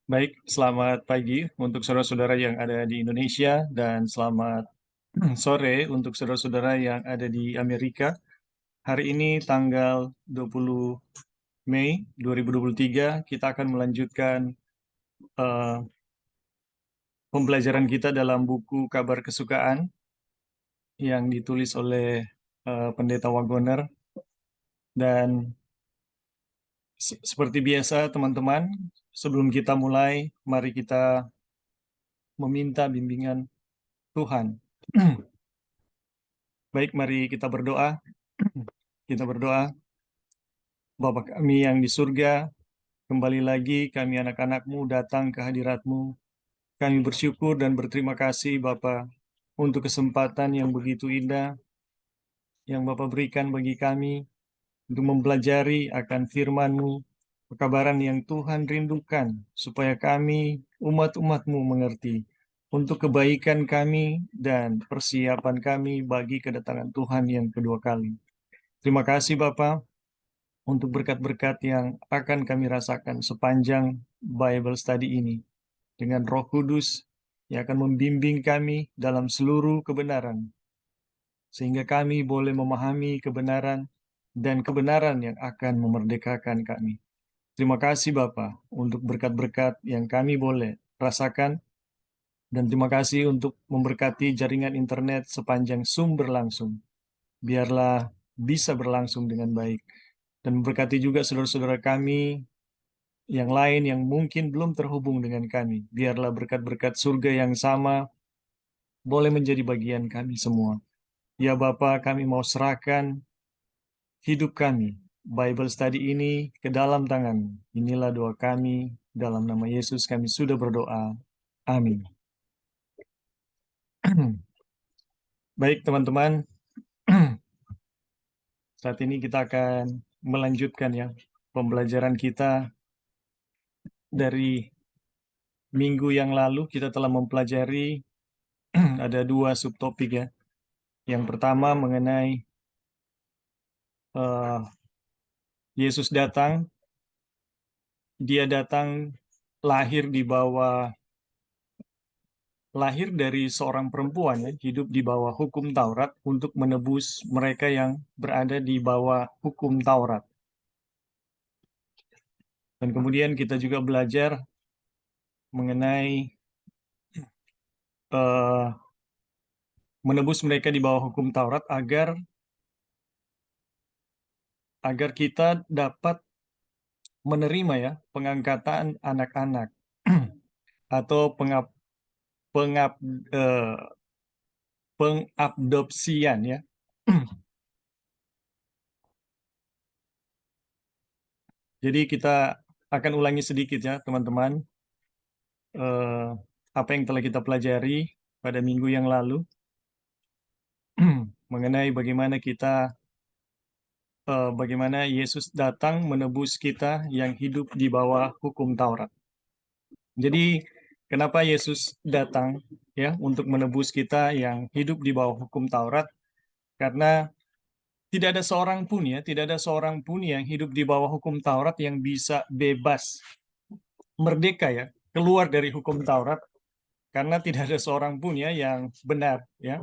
Baik, selamat pagi untuk saudara-saudara yang ada di Indonesia dan selamat sore untuk saudara-saudara yang ada di Amerika. Hari ini tanggal 20 Mei 2023 kita akan melanjutkan eh, pembelajaran kita dalam buku Kabar Kesukaan yang ditulis oleh Pendeta Wagoner. Dan seperti biasa teman-teman, sebelum kita mulai, mari kita meminta bimbingan Tuhan. Baik, mari kita berdoa. Kita berdoa. Bapa kami yang di surga, kembali lagi kami anak-anak-Mu datang ke hadirat-Mu. Kami bersyukur dan berterima kasih Bapa untuk kesempatan yang begitu indah yang Bapa berikan bagi kami untuk mempelajari akan firman-Mu, kekabaran yang Tuhan rindukan supaya kami umat-umat-Mu mengerti untuk kebaikan kami dan persiapan kami bagi kedatangan Tuhan yang kedua kali. Terima kasih Bapa untuk berkat-berkat yang akan kami rasakan sepanjang Bible Study ini. Dengan Roh Kudus yang akan membimbing kami dalam seluruh kebenaran, sehingga kami boleh memahami kebenaran dan kebenaran yang akan memerdekakan kami. Terima kasih Bapa untuk berkat-berkat yang kami boleh rasakan, dan terima kasih untuk memberkati jaringan internet sepanjang Zoom berlangsung. Biarlah bisa berlangsung dengan baik. Dan memberkati juga saudara-saudara kami yang lain yang mungkin belum terhubung dengan kami. Biarlah berkat-berkat surga yang sama boleh menjadi bagian kami semua. Ya Bapa, kami mau serahkan hidup kami, Bible Study ini ke dalam tangan. Inilah doa kami, dalam nama Yesus kami sudah berdoa. Amin. Baik teman-teman, saat ini kita akan melanjutkan ya pembelajaran kita dari minggu yang lalu. Kita telah mempelajari ada dua subtopik ya. Yang pertama mengenai eh, Yesus datang, dia datang lahir dari seorang perempuan ya, hidup di bawah hukum Taurat untuk menebus mereka yang berada di bawah hukum Taurat. Dan kemudian kita juga belajar mengenai eh, menebus mereka di bawah hukum Taurat agar kita dapat menerima ya pengangkatan anak-anak atau pengap, eh, pengabdopsian ya. Jadi kita akan ulangi sedikit ya teman-teman, eh, apa yang telah kita pelajari pada minggu yang lalu mengenai bagaimana Yesus datang menebus kita yang hidup di bawah hukum Taurat. Jadi kenapa Yesus datang ya untuk menebus kita yang hidup di bawah hukum Taurat? Karena tidak ada seorang pun yang hidup di bawah hukum Taurat yang bisa bebas, merdeka ya, keluar dari hukum Taurat, karena tidak ada seorang pun ya yang benar ya.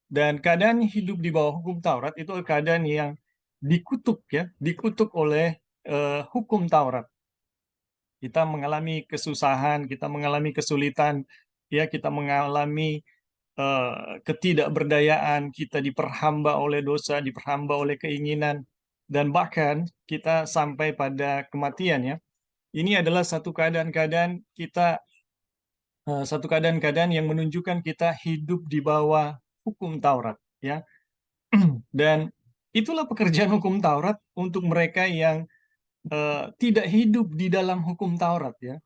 Dan keadaan hidup di bawah hukum Taurat itu keadaan yang dikutuk ya, dikutuk oleh hukum Taurat. Kita mengalami kesusahan, kita mengalami kesulitan, ya kita mengalami ketidakberdayaan, kita diperhamba oleh dosa, diperhamba oleh keinginan, dan bahkan kita sampai pada kematian ya. Ini adalah satu keadaan-keadaan yang menunjukkan kita hidup di bawah hukum Taurat ya. Dan itulah pekerjaan hukum Taurat untuk mereka yang tidak hidup di dalam hukum Taurat ya.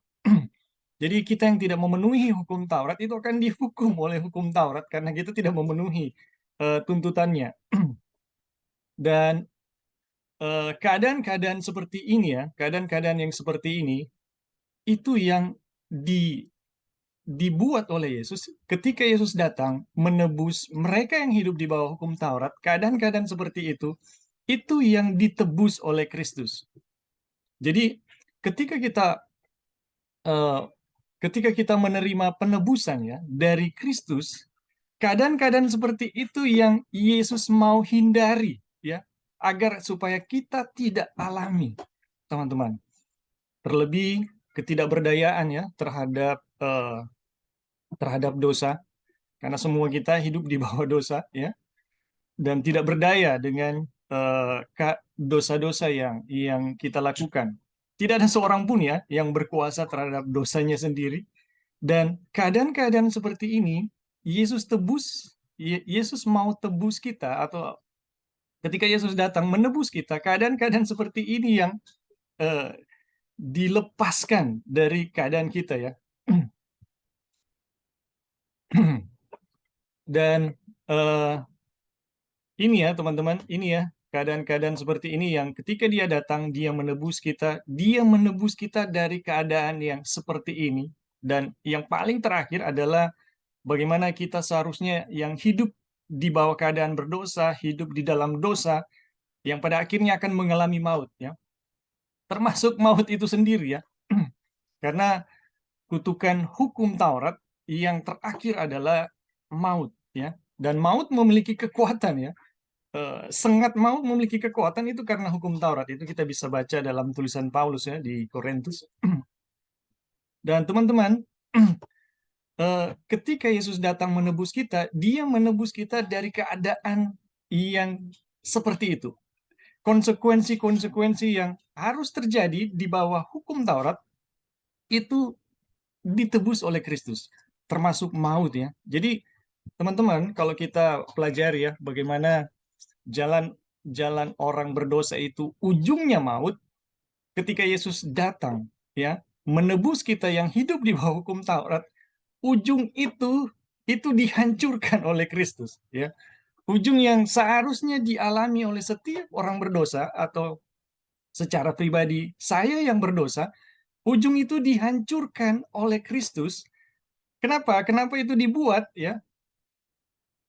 Jadi kita yang tidak memenuhi hukum Taurat itu akan dihukum oleh hukum Taurat karena kita tidak memenuhi tuntutannya. Dan keadaan-keadaan seperti ini ya, keadaan-keadaan yang seperti ini itu yang dibuat oleh Yesus ketika Yesus datang menebus mereka yang hidup di bawah hukum Taurat. Keadaan-keadaan seperti itu yang ditebus oleh Kristus. Jadi ketika kita eh, ketika kita menerima penebusan ya dari Kristus, keadaan-keadaan seperti itu yang Yesus mau hindari ya, agar supaya kita tidak alami, teman-teman. Terlebih ketidakberdayaan ya terhadap dosa, karena semua kita hidup di bawah dosa ya, dan tidak berdaya dengan dosa-dosa yang kita lakukan. Tidak ada seorang pun ya yang berkuasa terhadap dosanya sendiri. Dan keadaan-keadaan seperti ini, Yesus mau tebus kita, atau ketika Yesus datang menebus kita, keadaan-keadaan seperti ini yang eh, dilepaskan dari keadaan kita ya. Dan eh, ini ya teman-teman, ini ya keadaan-keadaan seperti ini yang ketika dia datang, dia menebus kita dari keadaan yang seperti ini. Dan yang paling terakhir adalah bagaimana kita seharusnya yang hidup di bawah keadaan berdosa, hidup di dalam dosa, yang pada akhirnya akan mengalami maut ya. Termasuk maut itu sendiri ya. Karena kutukan hukum Taurat yang terakhir adalah maut ya. Dan maut memiliki kekuatan ya. Sengat maut memiliki kekuatan itu karena hukum Taurat. Itu kita bisa baca dalam tulisan Paulus ya di Korintus. Dan teman-teman, ketika Yesus datang menebus kita, dia menebus kita dari keadaan yang seperti itu. Konsekuensi-konsekuensi yang harus terjadi di bawah hukum Taurat itu ditebus oleh Kristus, termasuk maut ya. Jadi teman-teman, kalau kita pelajari ya bagaimana jalan jalan orang berdosa itu ujungnya maut, ketika Yesus datang ya menebus kita yang hidup di bawah hukum Taurat, ujung itu dihancurkan oleh Kristus ya. Ujung yang seharusnya dialami oleh setiap orang berdosa, atau secara pribadi saya yang berdosa, ujung itu dihancurkan oleh Kristus. Kenapa? Kenapa itu dibuat ya?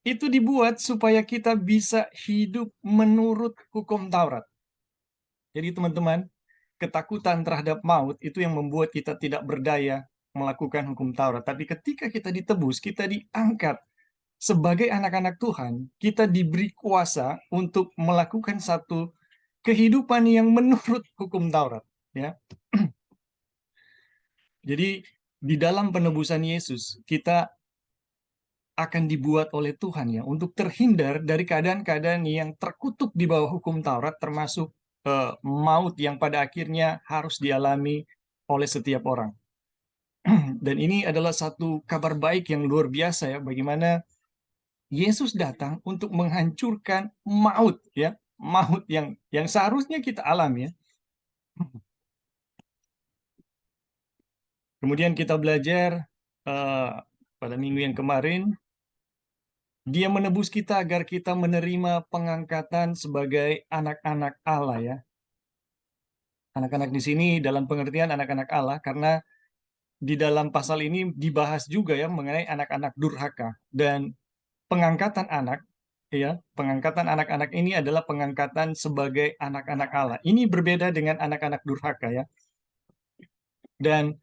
Itu dibuat supaya kita bisa hidup menurut hukum Taurat. Jadi teman-teman, ketakutan terhadap maut itu yang membuat kita tidak berdaya melakukan hukum Taurat. Tapi ketika kita ditebus, kita diangkat sebagai anak-anak Tuhan, kita diberi kuasa untuk melakukan satu kehidupan yang menurut hukum Taurat. Ya, jadi di dalam penebusan Yesus, kita akan dibuat oleh Tuhan ya untuk terhindar dari keadaan-keadaan yang terkutuk di bawah hukum Taurat, termasuk maut yang pada akhirnya harus dialami oleh setiap orang. Dan ini adalah satu kabar baik yang luar biasa ya, bagaimana Yesus datang untuk menghancurkan maut ya, maut yang seharusnya kita alami ya. Kemudian kita belajar eh, pada minggu yang kemarin, dia menebus kita agar kita menerima pengangkatan sebagai anak-anak Allah ya. Anak-anak di sini dalam pengertian anak-anak Allah, karena di dalam pasal ini dibahas juga ya mengenai anak-anak durhaka. Dan pengangkatan anak ya, pengangkatan anak-anak ini adalah pengangkatan sebagai anak-anak Allah. Ini berbeda dengan anak-anak durhaka ya. Dan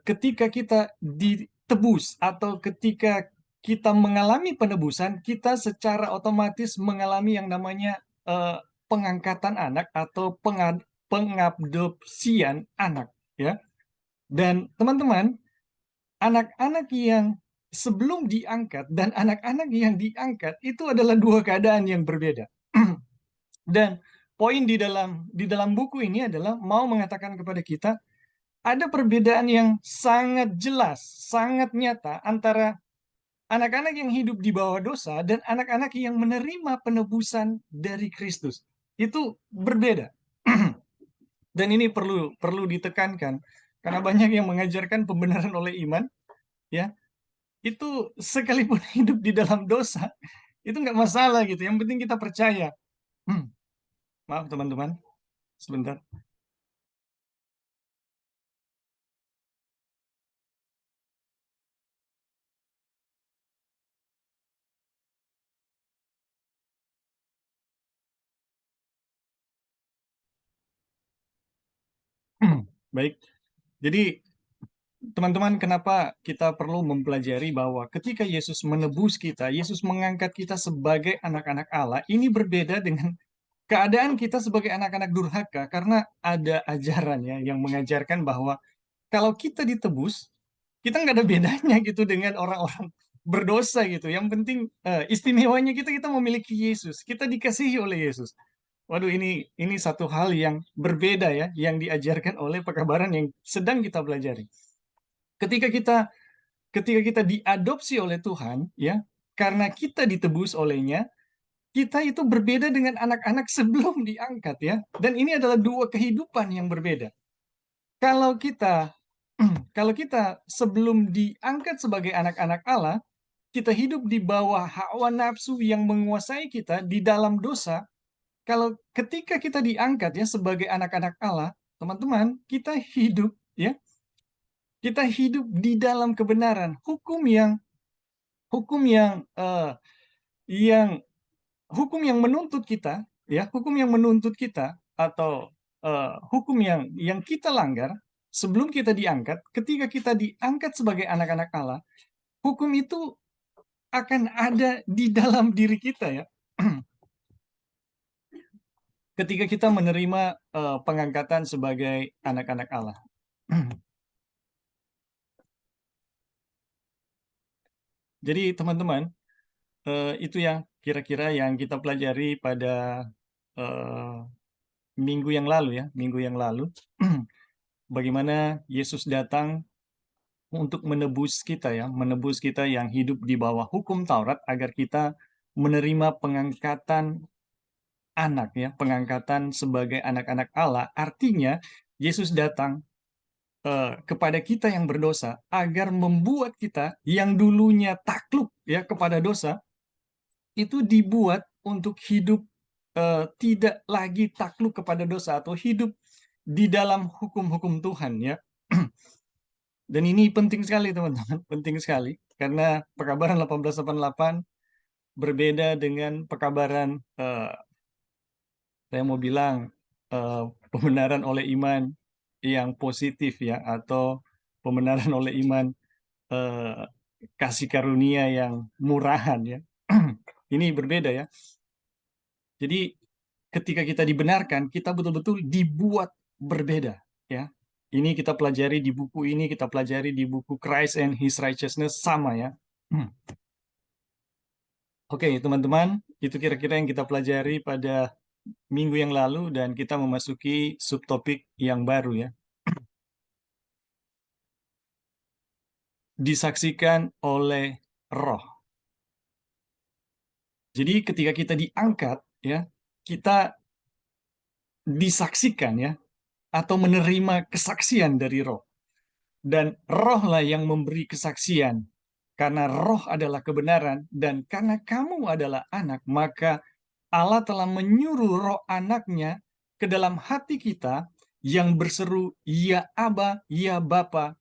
ketika kita ditebus atau ketika kita mengalami penebusan, kita secara otomatis mengalami yang namanya pengangkatan anak atau pengadopsian anak ya. Dan teman-teman, anak-anak yang sebelum diangkat dan anak-anak yang diangkat itu adalah dua keadaan yang berbeda. Dan poin di dalam buku ini adalah mau mengatakan kepada kita ada perbedaan yang sangat jelas, sangat nyata antara anak-anak yang hidup di bawah dosa dan anak-anak yang menerima penebusan dari Kristus. Itu berbeda. Dan ini perlu perlu ditekankan karena banyak yang mengajarkan pembenaran oleh iman, ya. Itu sekalipun hidup di dalam dosa, itu nggak masalah gitu. Yang penting kita percaya. Maaf teman-teman, sebentar. Baik. Jadi teman-teman, kenapa kita perlu mempelajari bahwa ketika Yesus menebus kita, Yesus mengangkat kita sebagai anak-anak Allah, ini berbeda dengan keadaan kita sebagai anak-anak durhaka, karena ada ajarannya yang mengajarkan bahwa kalau kita ditebus, kita nggak ada bedanya gitu dengan orang-orang berdosa gitu. Yang penting istimewanya kita memiliki Yesus, kita dikasihi oleh Yesus. Waduh, ini satu hal yang berbeda ya, yang diajarkan oleh pekabaran yang sedang kita pelajari. Ketika kita ketika kita diadopsi oleh Tuhan, ya, karena kita ditebus olehnya, kita itu berbeda dengan anak-anak sebelum diangkat ya. Dan ini adalah dua kehidupan yang berbeda. Kalau kita kalau kita sebelum diangkat sebagai anak-anak Allah, kita hidup di bawah hawa nafsu yang menguasai kita di dalam dosa. Kalau ketika kita diangkat ya sebagai anak-anak Allah, teman-teman, kita hidup di dalam kebenaran, hukum yang hukum yang menuntut kita, ya, hukum yang menuntut kita atau hukum yang kita langgar sebelum kita diangkat, ketika kita diangkat sebagai anak-anak Allah, hukum itu akan ada di dalam diri kita ya. Ketika kita menerima pengangkatan sebagai anak-anak Allah. Jadi teman-teman, itu yang kira-kira yang kita pelajari pada eh, minggu yang lalu ya, minggu yang lalu. Bagaimana Yesus datang untuk menebus kita ya, menebus kita yang hidup di bawah hukum Taurat agar kita menerima pengangkatan anak ya, pengangkatan sebagai anak-anak Allah. Artinya Yesus datang kepada kita yang berdosa agar membuat kita yang dulunya takluk ya kepada dosa itu dibuat untuk hidup tidak lagi takluk kepada dosa atau hidup di dalam hukum-hukum Tuhan ya. Dan ini penting sekali teman-teman, penting sekali karena pekabaran 1888 berbeda dengan pekabaran saya mau bilang pembenaran oleh iman yang positif ya, atau pembenaran oleh iman eh, kasih karunia yang murahan ya. Ini berbeda ya. Jadi ketika kita dibenarkan, kita betul-betul dibuat berbeda ya. Ini kita pelajari di buku ini, kita pelajari di buku Christ and His Righteousness sama ya. Oke, teman-teman, itu kira-kira yang kita pelajari pada minggu yang lalu dan kita memasuki subtopik yang baru ya. Disaksikan oleh Roh. Jadi ketika kita diangkat ya, kita disaksikan ya, atau menerima kesaksian dari Roh. Dan Rohlah yang memberi kesaksian. Karena Roh adalah kebenaran dan karena kamu adalah anak, maka Allah telah menyuruh Roh Anaknya ke dalam hati kita yang berseru, ya Aba, ya Bapa,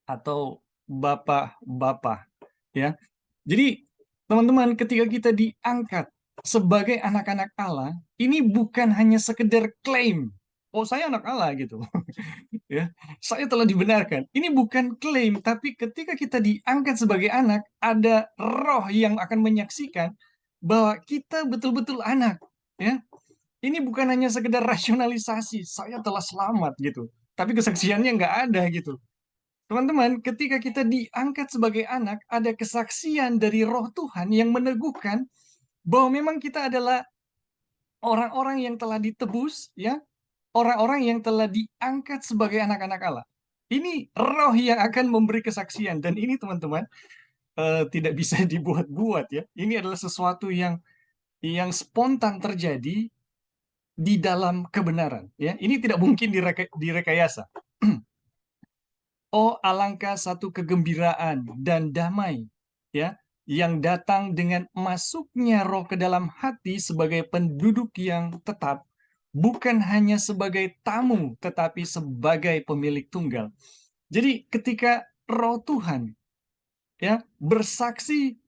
atau Bapa, Bapa. Ya, jadi teman-teman, ketika kita diangkat sebagai anak-anak Allah, ini bukan hanya sekedar klaim, oh saya anak Allah gitu. Ya, saya telah dibenarkan. Ini bukan klaim, tapi ketika kita diangkat sebagai anak, ada Roh yang akan menyaksikan bahwa kita betul-betul anak. Ya, ini bukan hanya sekedar rasionalisasi, saya telah selamat gitu. Tapi kesaksiannya nggak ada gitu. Teman-teman, ketika kita diangkat sebagai anak, ada kesaksian dari Roh Tuhan yang meneguhkan bahwa memang kita adalah orang-orang yang telah ditebus, ya, orang-orang yang telah diangkat sebagai anak-anak Allah. Ini Roh yang akan memberi kesaksian, dan ini teman-teman tidak bisa dibuat-buat ya. Ini adalah sesuatu yang spontan terjadi di dalam kebenaran. Ya, ini tidak mungkin direkayasa. Oh, alangkah satu kegembiraan dan damai ya yang datang dengan masuknya Roh ke dalam hati sebagai penduduk yang tetap, bukan hanya sebagai tamu tetapi sebagai pemilik tunggal. Jadi ketika Roh Tuhan ya bersaksi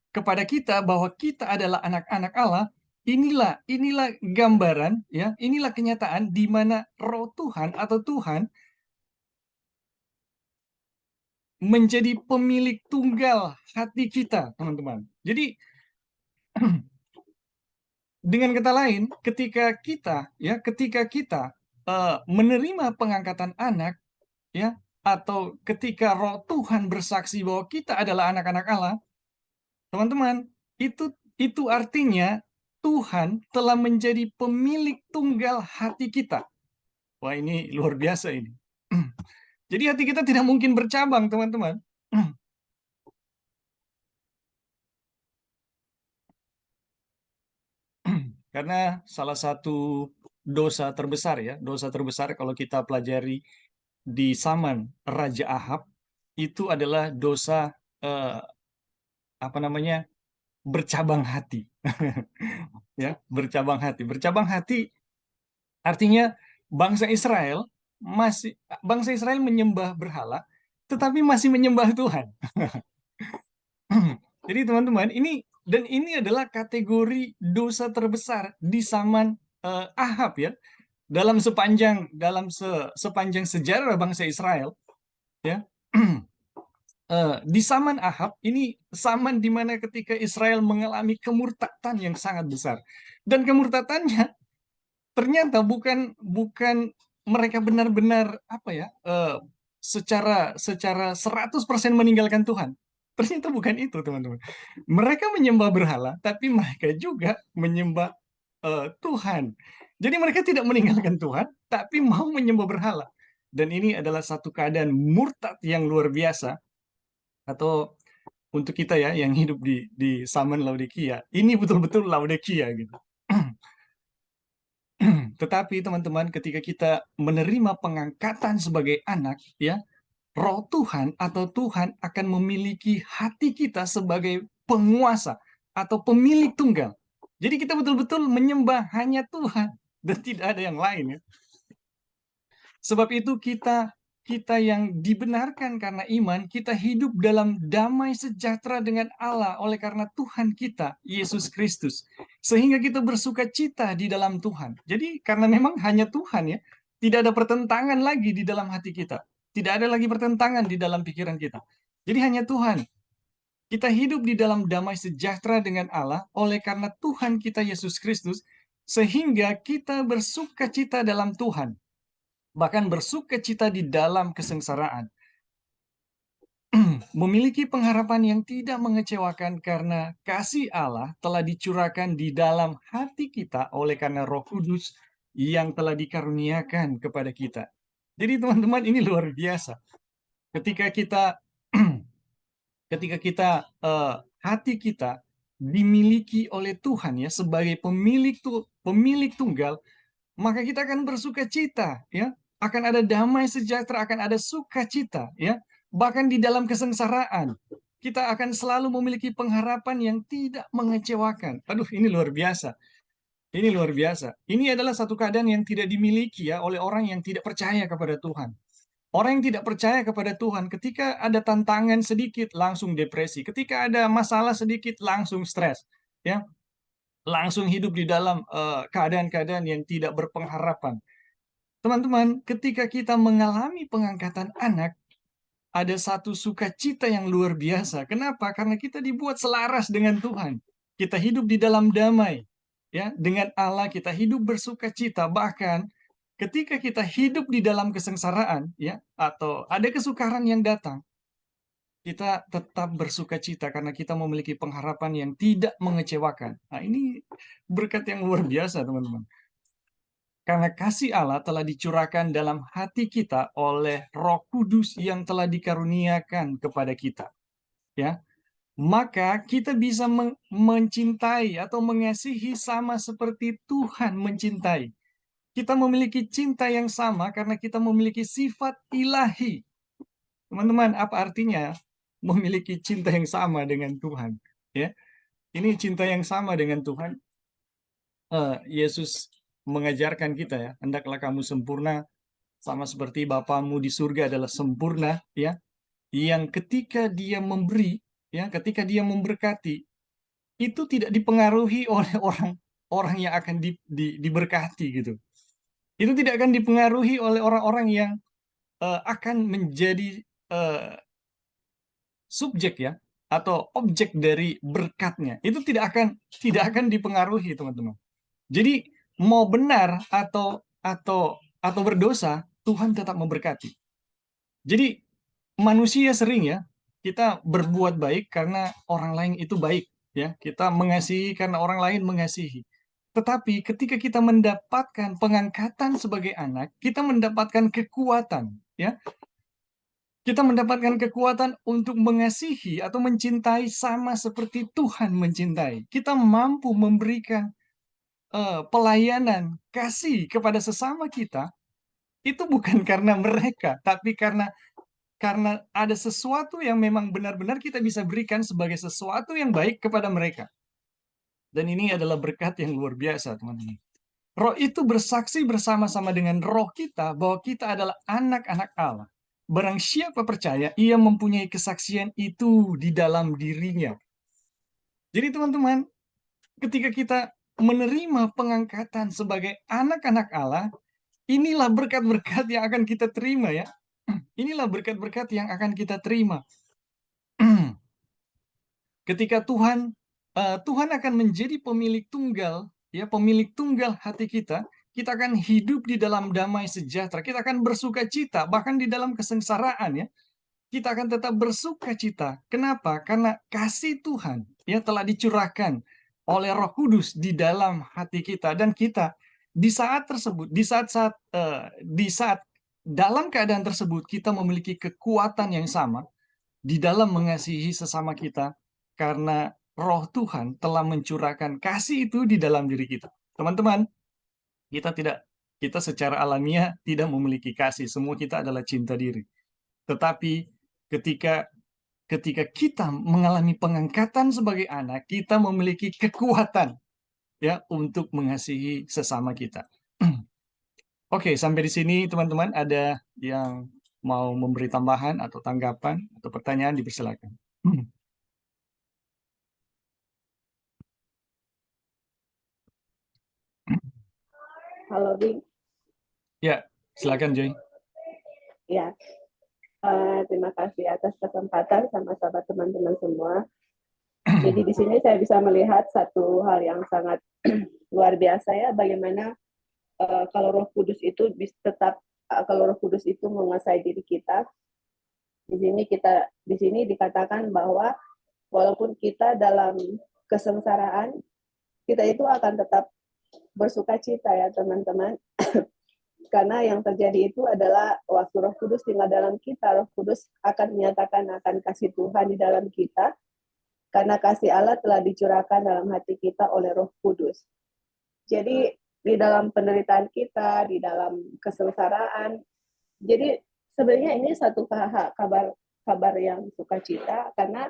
kepada kita bahwa kita adalah anak-anak Allah, inilah gambaran, ya, inilah kenyataan di mana Roh Tuhan atau Tuhan menjadi pemilik tunggal hati kita, teman-teman. Jadi dengan kata lain, ketika kita menerima pengangkatan anak, ya, atau ketika Roh Tuhan bersaksi bahwa kita adalah anak-anak Allah, teman-teman, itu artinya Tuhan telah menjadi pemilik tunggal hati kita. Wah, ini luar biasa ini. Jadi hati kita tidak mungkin bercabang, teman-teman. Karena salah satu dosa terbesar kalau kita pelajari di zaman Raja Ahab itu adalah dosa eh, apa namanya? Bercabang hati. Ya, bercabang hati. Bercabang hati artinya bangsa Israel bangsa Israel menyembah berhala tetapi masih menyembah Tuhan. Jadi teman-teman, ini adalah kategori dosa terbesar di zaman Ahab, ya. Sepanjang sejarah bangsa Israel, ya. Di zaman Ahab ini zaman di mana ketika Israel mengalami kemurtatan yang sangat besar. Dan kemurtatannya ternyata bukan bukan mereka benar-benar apa ya secara 100% meninggalkan Tuhan. Ternyata bukan itu, teman-teman. Mereka menyembah berhala, tapi mereka juga menyembah Tuhan. Jadi mereka tidak meninggalkan Tuhan, tapi mau menyembah berhala. Dan ini adalah satu keadaan murtad yang luar biasa. Atau untuk kita, ya, yang hidup di zaman Laodikia, ini betul-betul Laodikia gitu. Tetapi teman-teman, ketika kita menerima pengangkatan sebagai anak, ya, Roh Tuhan atau Tuhan akan memiliki hati kita sebagai penguasa atau pemilik tunggal. Jadi kita betul-betul menyembah hanya Tuhan dan tidak ada yang lain, ya. Sebab itu kita yang dibenarkan karena iman, kita hidup dalam damai sejahtera dengan Allah oleh karena Tuhan kita, Yesus Kristus. Sehingga kita bersuka cita di dalam Tuhan. Jadi karena memang hanya Tuhan, ya, tidak ada pertentangan lagi di dalam hati kita. Tidak ada lagi pertentangan di dalam pikiran kita. Jadi hanya Tuhan. Kita hidup di dalam damai sejahtera dengan Allah oleh karena Tuhan kita Yesus Kristus, sehingga kita bersuka cita dalam Tuhan. Bahkan bersuka cita di dalam kesengsaraan. Memiliki pengharapan yang tidak mengecewakan karena kasih Allah telah dicurahkan di dalam hati kita oleh karena Roh Kudus yang telah dikaruniakan kepada kita. Jadi teman-teman, ini luar biasa. Ketika kita hati kita dimiliki oleh Tuhan, ya, sebagai pemilik tunggal, maka kita akan bersuka cita, ya. Akan ada damai sejahtera, akan ada sukacita, ya. Bahkan di dalam kesengsaraan, kita akan selalu memiliki pengharapan yang tidak mengecewakan. Aduh, ini luar biasa. Ini luar biasa. Ini adalah satu keadaan yang tidak dimiliki, ya, oleh orang yang tidak percaya kepada Tuhan. Orang yang tidak percaya kepada Tuhan, ketika ada tantangan sedikit langsung depresi, ketika ada masalah sedikit langsung stres, ya, langsung hidup di dalam keadaan-keadaan yang tidak berpengharapan. Teman-teman, ketika kita mengalami pengangkatan anak, ada satu sukacita yang luar biasa. Kenapa? Karena kita dibuat selaras dengan Tuhan. Kita hidup di dalam damai, ya, dengan Allah. Kita hidup bersukacita. Bahkan ketika kita hidup di dalam kesengsaraan, ya, atau ada kesukaran yang datang, kita tetap bersukacita karena kita memiliki pengharapan yang tidak mengecewakan. Nah, ini berkat yang luar biasa, teman-teman. Karena kasih Allah telah dicurahkan dalam hati kita oleh Roh Kudus yang telah dikaruniakan kepada kita, ya. Maka kita bisa mencintai atau mengasihi sama seperti Tuhan mencintai. Kita memiliki cinta yang sama karena kita memiliki sifat ilahi. Teman-teman, apa artinya memiliki cinta yang sama dengan Tuhan? Ya, ini cinta yang sama dengan Tuhan. Yesus mengajarkan kita, ya, hendaklah kamu sempurna sama seperti Bapamu di surga adalah sempurna, ya. Yang ketika Dia memberi, ya, ketika Dia memberkati, itu tidak dipengaruhi oleh orang orang yang akan diberkati gitu. Itu tidak akan dipengaruhi oleh orang-orang yang akan menjadi subjek ya, atau objek dari berkatnya. Itu tidak akan dipengaruhi, teman-teman. Jadi mau benar atau berdosa, Tuhan tetap memberkati. Jadi manusia sering ya, kita berbuat baik karena orang lain itu baik ya. Kita mengasihi karena orang lain mengasihi. Tetapi ketika kita mendapatkan pengangkatan sebagai anak, kita mendapatkan kekuatan ya. Kita mendapatkan kekuatan untuk mengasihi atau mencintai sama seperti Tuhan mencintai. Kita mampu memberikan pelayanan kasih kepada sesama kita, itu bukan karena mereka, tapi karena ada sesuatu yang memang benar-benar kita bisa berikan sebagai sesuatu yang baik kepada mereka. Dan ini adalah berkat yang luar biasa, teman-teman. Roh itu bersaksi bersama-sama dengan roh kita bahwa kita adalah anak-anak Allah. Barang siapa percaya, ia mempunyai kesaksian itu di dalam dirinya. Jadi teman-teman, ketika kita menerima pengangkatan sebagai anak-anak Allah, inilah berkat-berkat yang akan kita terima ya. Inilah berkat-berkat yang akan kita terima. Ketika Tuhan akan menjadi pemilik tunggal, ya, pemilik tunggal hati kita akan hidup di dalam damai sejahtera, kita akan bersuka cita, bahkan di dalam kesengsaraan ya, kita akan tetap bersuka cita. Kenapa? Karena kasih Tuhan ya telah dicurahkan oleh Roh Kudus di dalam hati kita, dan kita di saat tersebut, di saat dalam keadaan tersebut kita memiliki kekuatan yang sama di dalam mengasihi sesama kita karena Roh Tuhan telah mencurahkan kasih itu di dalam diri kita. Teman-teman, kita secara alamiah tidak memiliki kasih, semua kita adalah cinta diri. Tetapi ketika kita mengalami pengangkatan sebagai anak, kita memiliki kekuatan ya untuk mengasihi sesama kita. Oke, sampai di sini teman-teman, ada yang mau memberi tambahan atau tanggapan atau pertanyaan, dipersilakan. Halo, Bing. Ya, silakan Joy. Ya, terima kasih atas kesempatan sama sahabat teman-teman semua. Jadi di sini saya bisa melihat satu hal yang sangat luar biasa ya, bagaimana kalau Roh Kudus itu kalau Roh Kudus itu menguasai diri kita. Di sini dikatakan bahwa walaupun kita dalam kesengsaraan, kita itu akan tetap bersuka cita ya teman-teman. Karena yang terjadi itu adalah waktu Roh Kudus tinggal dalam kita, Roh Kudus akan menyatakan akan kasih Tuhan di dalam kita, karena kasih Allah telah dicurahkan dalam hati kita oleh Roh Kudus. Jadi di dalam penderitaan kita, di dalam kesengsaraan, jadi sebenarnya ini satu kabar yang sukacita, karena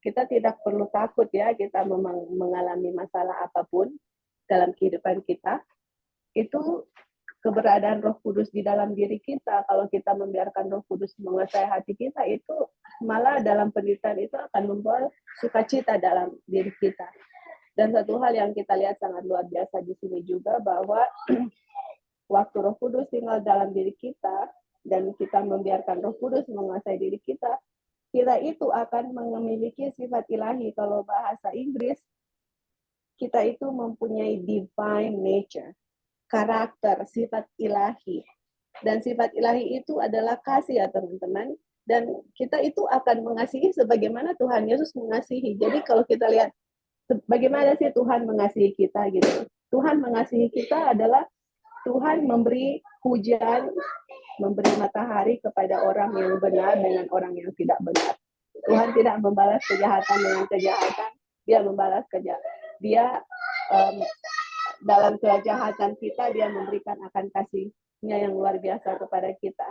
kita tidak perlu takut ya, kita memang mengalami masalah apapun dalam kehidupan kita, itu keberadaan Roh Kudus di dalam diri kita. Kalau kita membiarkan Roh Kudus menguasai hati kita, itu malah dalam penderitaan itu akan membawa sukacita dalam diri kita. Dan satu hal yang kita lihat sangat luar biasa di sini juga, bahwa waktu Roh Kudus tinggal dalam diri kita dan kita membiarkan Roh Kudus menguasai diri kita itu akan memiliki sifat ilahi. Kalau bahasa Inggris, kita itu mempunyai divine nature, karakter, sifat ilahi. Dan sifat ilahi itu adalah kasih ya teman-teman. Dan kita itu akan mengasihi sebagaimana Tuhan Yesus mengasihi. Jadi kalau kita lihat bagaimana sih Tuhan mengasihi kita gitu. Tuhan mengasihi kita adalah Tuhan memberi hujan, memberi matahari kepada orang yang benar dengan orang yang tidak benar. Tuhan tidak membalas kejahatan dengan kejahatan, dia membalas kejahatan. Dia dalam kejahatan kita, dia memberikan akan kasihnya yang luar biasa kepada kita.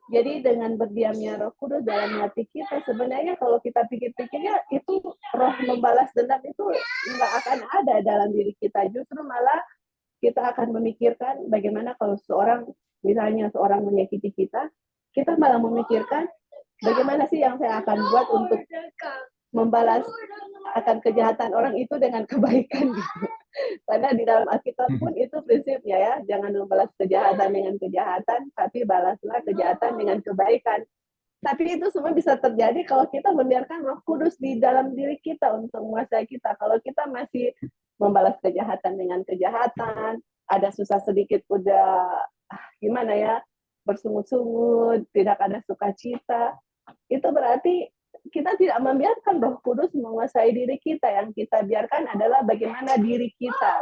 Jadi dengan berdiamnya Roh Kudus dalam hati kita, sebenarnya kalau kita pikir-pikirnya, itu roh membalas dendam itu nggak akan ada dalam diri kita. Justru malah kita akan memikirkan bagaimana kalau misalnya seorang menyakiti kita, kita malah memikirkan bagaimana sih yang saya akan buat untuk membalas akan kejahatan orang itu dengan kebaikan gitu. Karena di dalam Alkitab pun itu prinsipnya ya, jangan membalas kejahatan dengan kejahatan, tapi balaslah kejahatan dengan kebaikan. Tapi itu semua bisa terjadi kalau kita membiarkan Roh Kudus di dalam diri kita untuk menguasai kita. Kalau kita masih membalas kejahatan dengan kejahatan, ada susah sedikit udah gimana ya, bersungut-sungut, tidak ada sukacita, itu berarti kita tidak membiarkan Roh Kudus menguasai diri kita. Yang kita biarkan adalah bagaimana diri kita,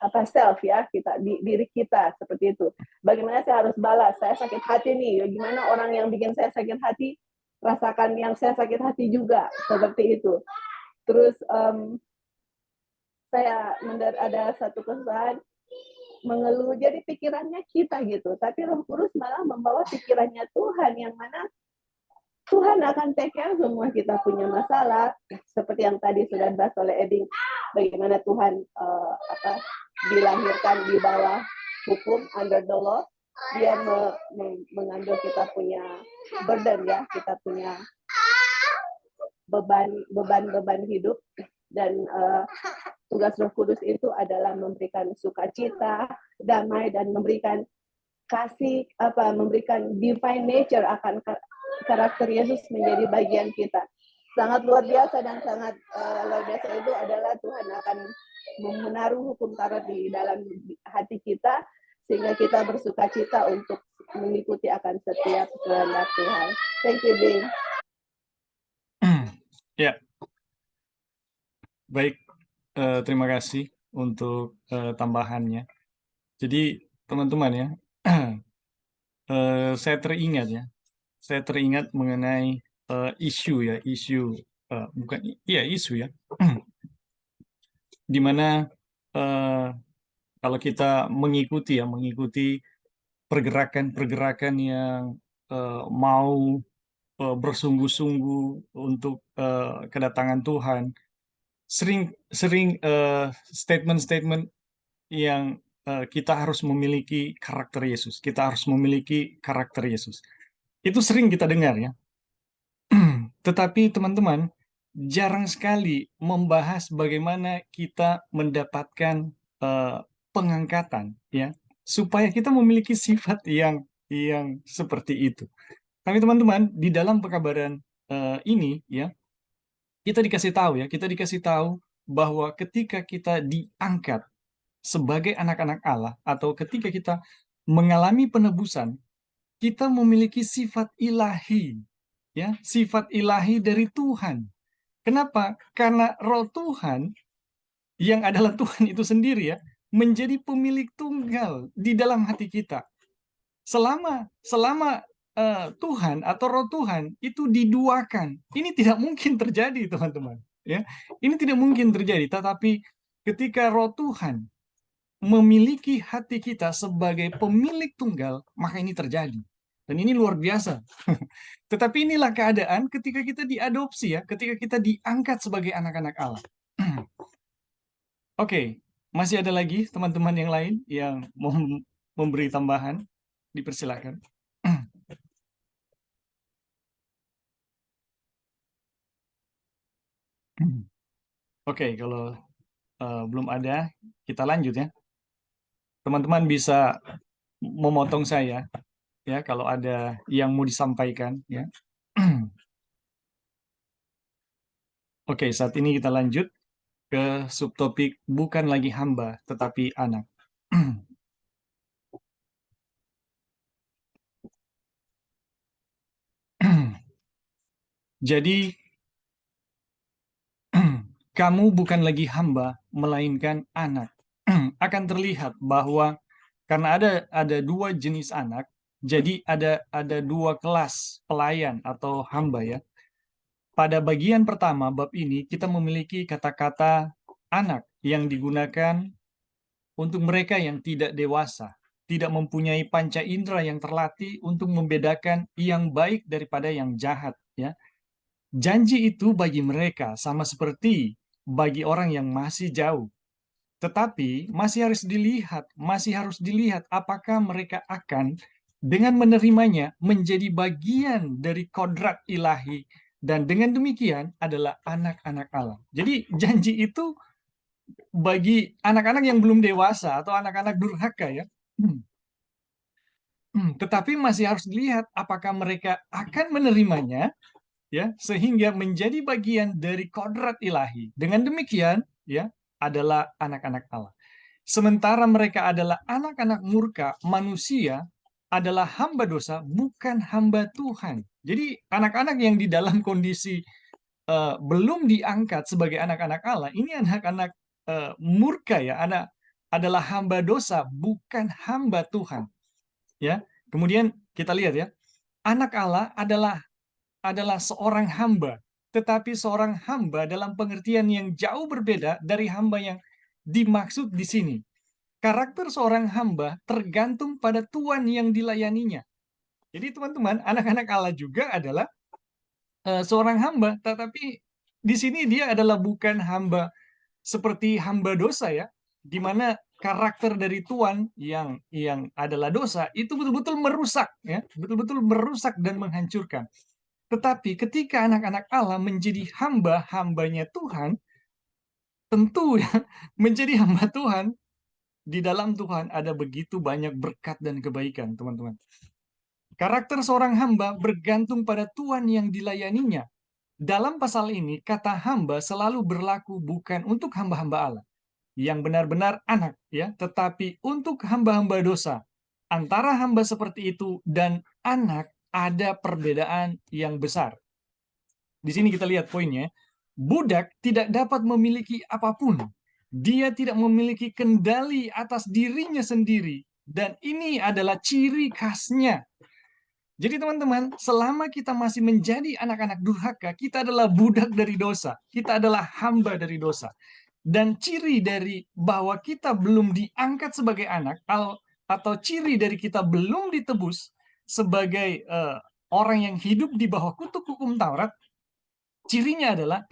apa self ya, kita diri kita seperti itu. Bagaimana saya harus balas? Saya sakit hati nih. Bagaimana orang yang bikin saya sakit hati rasakan yang saya sakit hati juga, seperti itu. Terus saya ada satu kesan mengeluh, jadi pikirannya kita gitu, tapi Roh Kudus malah membawa pikirannya Tuhan, yang mana Tuhan akan take care semua kita punya masalah, seperti yang tadi sudah dibahas oleh Eding, bagaimana Tuhan dilahirkan di bawah hukum, under the law, dia mengambil kita punya burden ya, kita punya beban hidup, dan tugas Roh Kudus itu adalah memberikan sukacita, damai, dan memberikan kasih, memberikan divine nature akan karakter Yesus menjadi bagian kita. Sangat luar biasa, dan sangat luar biasa itu adalah Tuhan akan menaruh hukum Taurat di dalam hati kita, sehingga kita bersukacita untuk mengikuti akan setiap kehendak Tuhan. Thank you, Bing. Ya, baik. Terima kasih untuk tambahannya. Jadi teman-teman ya, saya teringat mengenai isu ya, dimana kalau kita mengikuti pergerakan yang mau bersungguh-sungguh untuk kedatangan Tuhan, sering statement-statement yang kita harus memiliki karakter Yesus. Kita harus memiliki karakter Yesus. Itu sering kita dengar ya. Tetapi teman-teman, jarang sekali membahas bagaimana kita mendapatkan pengangkatan ya, supaya kita memiliki sifat yang seperti itu. Tapi teman-teman, di dalam pekabaran ini ya, kita dikasih tahu bahwa ketika kita diangkat sebagai anak-anak Allah, atau ketika kita mengalami penebusan, kita memiliki sifat ilahi, ya, sifat ilahi dari Tuhan. Kenapa? Karena Roh Tuhan yang adalah Tuhan itu sendiri ya, menjadi pemilik tunggal di dalam hati kita. Selama Tuhan atau Roh Tuhan itu diduakan, ini tidak mungkin terjadi, teman-teman. Ya, ini tidak mungkin terjadi. Tetapi ketika Roh Tuhan memiliki hati kita sebagai pemilik tunggal, maka ini terjadi. Dan ini luar biasa. Tetapi inilah keadaan ketika kita diadopsi ya, ketika kita diangkat sebagai anak-anak Allah. Oke, masih ada lagi teman-teman yang lain yang mau memberi tambahan? Dipersilakan. Oke, kalau belum ada, kita lanjut ya. Teman-teman bisa memotong saya ya kalau ada yang mau disampaikan ya. Oke, saat ini kita lanjut ke subtopik bukan lagi hamba tetapi anak. Jadi kamu bukan lagi hamba melainkan anak. Akan terlihat bahwa karena ada dua jenis anak, jadi ada dua kelas pelayan atau hamba ya. Pada bagian pertama bab ini kita memiliki kata-kata anak yang digunakan untuk mereka yang tidak dewasa, tidak mempunyai panca indera yang terlatih untuk membedakan yang baik daripada yang jahat ya. Janji itu bagi mereka sama seperti bagi orang yang masih jauh. Tetapi masih harus dilihat apakah mereka akan dengan menerimanya menjadi bagian dari kodrat ilahi, dan dengan demikian adalah anak-anak Allah. Jadi janji itu bagi anak-anak yang belum dewasa atau anak-anak durhaka ya. Tetapi masih harus dilihat apakah mereka akan menerimanya ya sehingga menjadi bagian dari kodrat ilahi. Dengan demikian ya adalah anak-anak Allah. Sementara mereka adalah anak-anak murka, manusia adalah hamba dosa, bukan hamba Tuhan. Jadi anak-anak yang di dalam kondisi belum diangkat sebagai anak-anak Allah, ini anak-anak murka ya, anak adalah hamba dosa, bukan hamba Tuhan. Ya, kemudian kita lihat ya, anak Allah adalah seorang hamba, tetapi seorang hamba dalam pengertian yang jauh berbeda dari hamba yang dimaksud di sini. Karakter seorang hamba tergantung pada tuan yang dilayaninya. Jadi teman-teman, anak-anak Allah juga adalah seorang hamba, tetapi di sini dia adalah bukan hamba seperti hamba dosa ya, di mana karakter dari tuan yang adalah dosa itu betul-betul merusak ya, betul-betul merusak dan menghancurkan. Tetapi ketika anak-anak Allah menjadi hamba-hambanya Tuhan, tentu ya, menjadi hamba Tuhan, di dalam Tuhan ada begitu banyak berkat dan kebaikan, teman-teman. Karakter seorang hamba bergantung pada Tuhan yang dilayaninya. Dalam pasal ini, kata hamba selalu berlaku bukan untuk hamba-hamba Allah yang benar-benar anak, ya, tetapi untuk hamba-hamba dosa. Antara hamba seperti itu dan anak ada perbedaan yang besar. Di sini kita lihat poinnya. Budak tidak dapat memiliki apapun. Dia tidak memiliki kendali atas dirinya sendiri. Dan ini adalah ciri khasnya. Jadi teman-teman, selama kita masih menjadi anak-anak durhaka, kita adalah budak dari dosa. Kita adalah hamba dari dosa. Dan ciri dari bahwa kita belum diangkat sebagai anak, atau ciri dari kita belum ditebus sebagai orang yang hidup di bawah kutuk hukum Taurat, cirinya adalah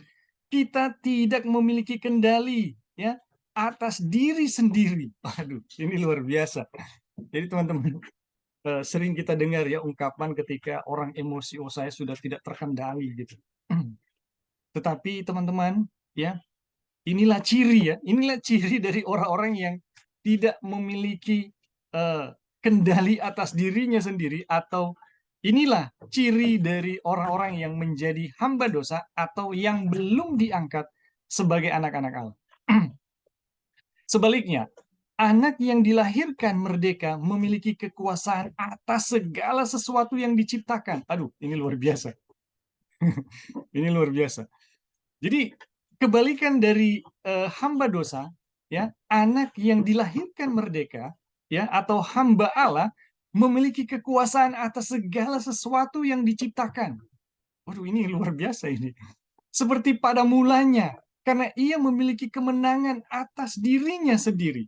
kita tidak memiliki kendali ya atas diri sendiri. Aduh, ini luar biasa. Jadi teman-teman, sering kita dengar ya ungkapan ketika orang emosi, oh saya sudah tidak terkendali gitu. Tetapi teman-teman, ya, inilah ciri dari orang-orang yang tidak memiliki kendali atas dirinya sendiri, atau inilah ciri dari orang-orang yang menjadi hamba dosa atau yang belum diangkat sebagai anak-anak Allah. Sebaliknya, anak yang dilahirkan merdeka memiliki kekuasaan atas segala sesuatu yang diciptakan. Aduh, ini luar biasa. Ini luar biasa. Jadi kebalikan dari hamba dosa, ya, anak yang dilahirkan merdeka, ya, atau hamba Allah memiliki kekuasaan atas segala sesuatu yang diciptakan. Waduh, ini luar biasa ini. Seperti pada mulanya, karena ia memiliki kemenangan atas dirinya sendiri.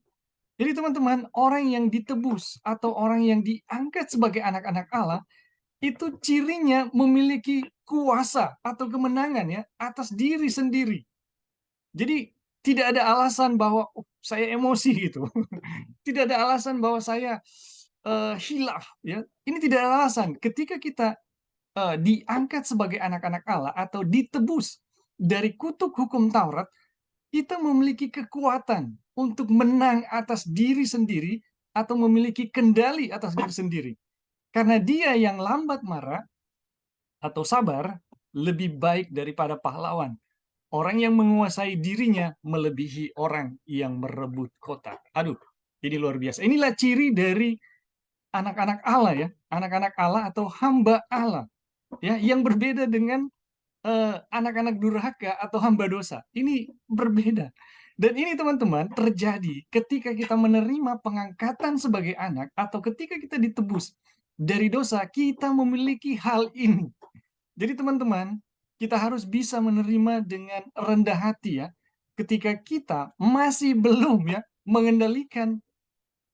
Jadi teman-teman, orang yang ditebus atau orang yang diangkat sebagai anak-anak Allah, itu cirinya memiliki kuasa atau kemenangan ya atas diri sendiri. Jadi tidak ada alasan bahwa saya emosi gitu. Tidak ada alasan bahwa saya hilaf ya. Ini tidak ada alasan. Ketika kita diangkat sebagai anak-anak Allah atau ditebus dari kutuk hukum Taurat, kita memiliki kekuatan untuk menang atas diri sendiri atau memiliki kendali atas diri sendiri. Karena dia yang lambat marah atau sabar lebih baik daripada pahlawan. Orang yang menguasai dirinya melebihi orang yang merebut kota. Aduh, ini luar biasa. Inilah ciri dari anak-anak Allah ya, anak-anak Allah atau hamba Allah ya, yang berbeda dengan anak-anak durhaka atau hamba dosa. Ini berbeda. Dan ini teman-teman terjadi ketika kita menerima pengangkatan sebagai anak atau ketika kita ditebus dari dosa, kita memiliki hal ini. Jadi teman-teman, kita harus bisa menerima dengan rendah hati ya, ketika kita masih belum ya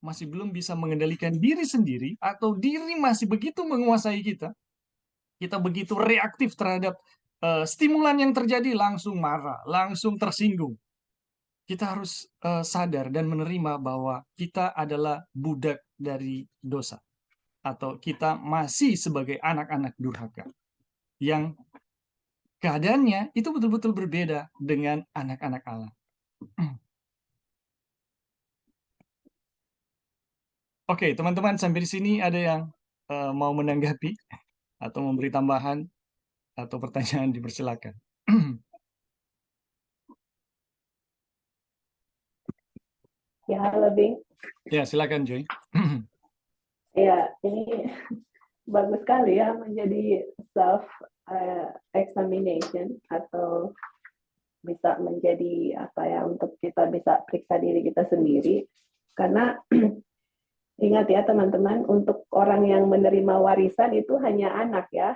masih belum bisa mengendalikan diri sendiri atau diri masih begitu menguasai kita. Kita begitu reaktif terhadap stimulan yang terjadi, langsung marah, langsung tersinggung. Kita harus sadar dan menerima bahwa kita adalah budak dari dosa, atau kita masih sebagai anak-anak durhaka yang keadaannya itu betul-betul berbeda dengan anak-anak Allah. Oke, teman-teman, sampai di sini ada yang mau menanggapi atau memberi tambahan atau pertanyaan, dipersilakan. Ya, halo Bing. Ya, silakan Joy. Ya, ini bagus sekali ya menjadi self examination atau bisa menjadi apa ya untuk kita bisa periksa diri kita sendiri karena ingat ya teman-teman untuk orang yang menerima warisan itu hanya anak ya.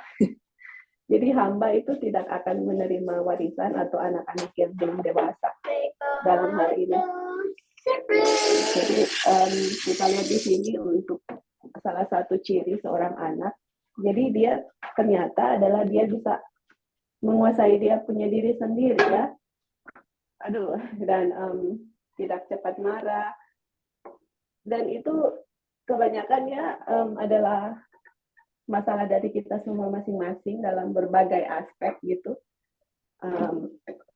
Jadi hamba itu tidak akan menerima warisan atau anak-anak yang belum dewasa dalam hal ini. Jadi kita lihat di sini untuk salah satu ciri seorang anak. Jadi dia ternyata adalah dia bisa menguasai dia punya diri sendiri ya. Aduh, dan tidak cepat marah. Dan itu kebanyakannya adalah masalah dari kita semua masing-masing dalam berbagai aspek gitu.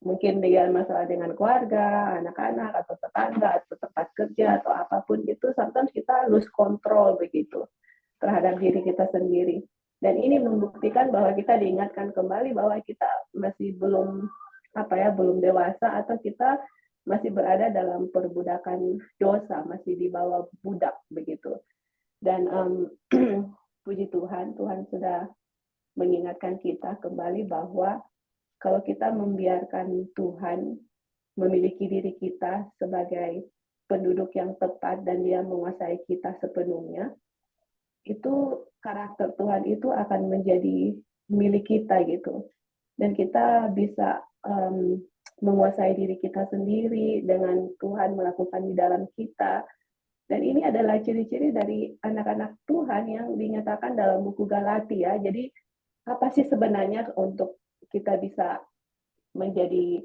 Mungkin dia masalah dengan keluarga, anak-anak, atau tetangga, atau tempat kerja, atau apapun itu, sometimes kita lose control begitu terhadap diri kita sendiri. Dan ini membuktikan bahwa kita diingatkan kembali bahwa kita masih belum belum dewasa atau kita masih berada dalam perbudakan dosa, masih di bawah budak begitu. Dan puji Tuhan, Tuhan sudah mengingatkan kita kembali bahwa kalau kita membiarkan Tuhan memiliki diri kita sebagai penduduk yang tepat dan dia menguasai kita sepenuhnya, itu karakter Tuhan itu akan menjadi milik kita gitu. Dan kita bisa menguasai diri kita sendiri dengan Tuhan melakukan di dalam kita. Dan ini adalah ciri-ciri dari anak-anak Tuhan yang dinyatakan dalam buku Galatia. Jadi apa sih sebenarnya untuk kita bisa menjadi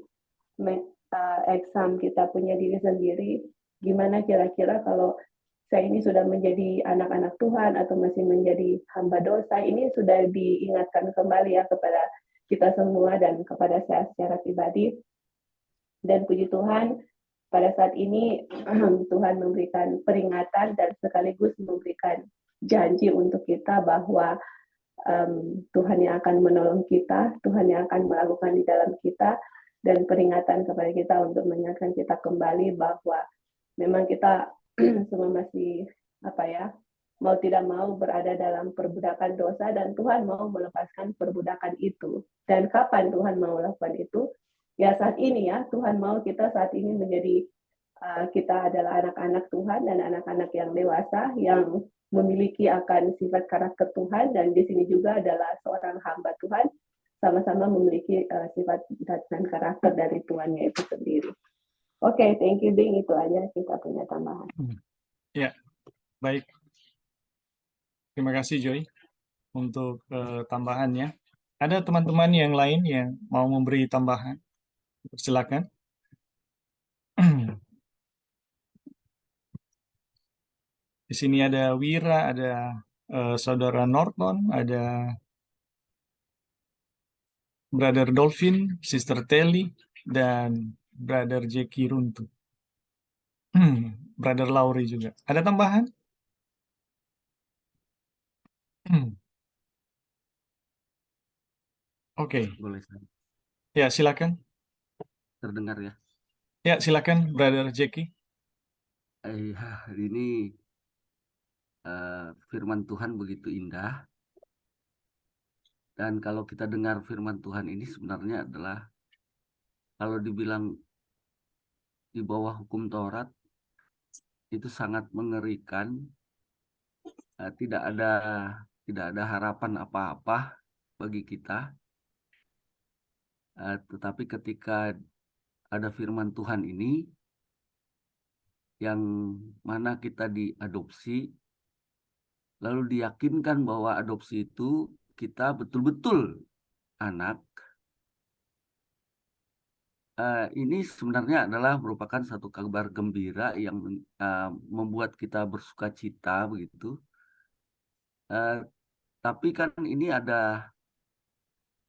exam kita punya diri sendiri, gimana kira-kira kalau saya ini sudah menjadi anak-anak Tuhan atau masih menjadi hamba dosa, ini sudah diingatkan kembali ya kepada kita semua dan kepada saya secara pribadi. Dan puji Tuhan, pada saat ini Tuhan memberikan peringatan dan sekaligus memberikan janji untuk kita bahwa Tuhan yang akan menolong kita, Tuhan yang akan melakukan di dalam kita, dan peringatan kepada kita untuk mengingatkan kita kembali bahwa memang kita semua masih mau tidak mau berada dalam perbudakan dosa dan Tuhan mau melepaskan perbudakan itu. Dan kapan Tuhan mau melakukan itu? Ya saat ini ya, Tuhan mau kita saat ini menjadi kita adalah anak-anak Tuhan dan anak-anak yang dewasa yang memiliki akan sifat karakter Tuhan, dan di sini juga adalah seorang hamba Tuhan sama-sama memiliki sifat dan karakter dari Tuhannya itu sendiri. Oke, thank you Bing, itu aja kita punya tambahan. Ya, baik. Terima kasih Joy untuk tambahannya. Ada teman-teman yang lain yang mau memberi tambahan? Silakan. Di sini ada Wira, ada saudara Norton, ada Brother Dolphin, Sister Telly, dan Brother Jackie Runtu. Brother Lauri juga. Ada tambahan? Oke. Boleh Ya, silakan. terdengar ya. Ya, silakan Brother Jackie. Ini firman Tuhan begitu indah. Dan kalau kita dengar firman Tuhan ini sebenarnya adalah kalau dibilang di bawah hukum Taurat itu sangat mengerikan. Tidak ada harapan apa-apa bagi kita. Tetapi ketika ada firman Tuhan ini yang mana kita diadopsi, lalu diyakinkan bahwa adopsi itu kita betul-betul anak, ini sebenarnya adalah merupakan satu kabar gembira yang membuat kita bersuka cita begitu. Tapi kan ini ada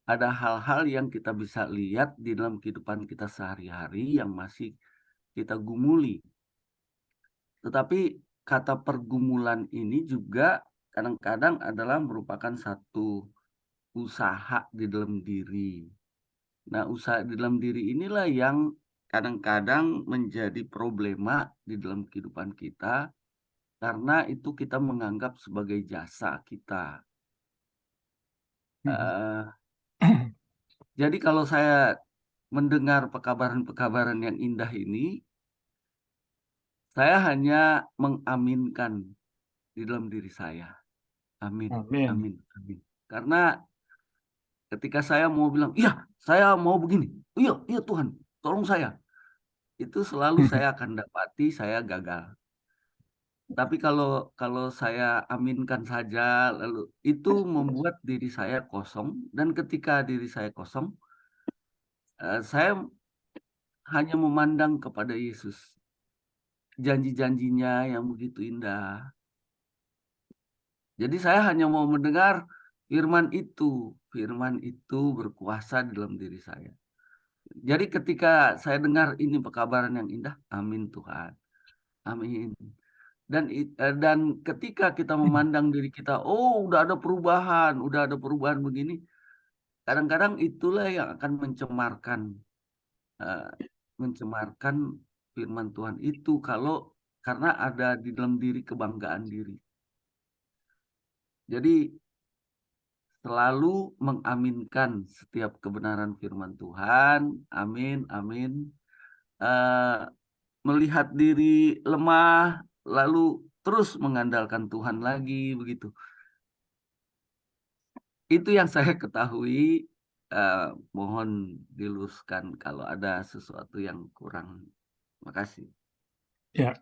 hal-hal yang kita bisa lihat di dalam kehidupan kita sehari-hari yang masih kita gumuli. Tetapi kata pergumulan ini juga kadang-kadang adalah merupakan satu usaha di dalam diri. Nah, usaha di dalam diri inilah yang kadang-kadang menjadi problema di dalam kehidupan kita, karena itu kita menganggap sebagai jasa kita. Eh, jadi kalau saya mendengar pekabaran-pekabaran yang indah ini, saya hanya mengaminkan di dalam diri saya. Amin, Amin. amin, amin. Karena ketika saya mau bilang, iya, saya mau begini. Iya, iya Tuhan, tolong saya. Itu selalu saya akan dapati saya gagal. Tapi kalau kalau saya aminkan saja, lalu itu membuat diri saya kosong. Dan ketika diri saya kosong, saya hanya memandang kepada Yesus. Janji-janjinya yang begitu indah. Jadi saya hanya mau mendengar firman itu. Firman itu berkuasa di dalam diri saya. Jadi ketika saya dengar ini pekabaran yang indah, amin Tuhan. Amin. Dan ketika kita memandang diri kita, oh udah ada perubahan begini, kadang-kadang itulah yang akan eh, mencemarkan firman Tuhan itu karena ada di dalam diri kebanggaan diri. Jadi selalu mengaminkan setiap kebenaran firman Tuhan. Amin, amin. Eh, Melihat diri lemah, lalu terus mengandalkan Tuhan lagi, begitu. Itu yang saya ketahui. Mohon diluruskan kalau ada sesuatu yang kurang. Makasih. Ya,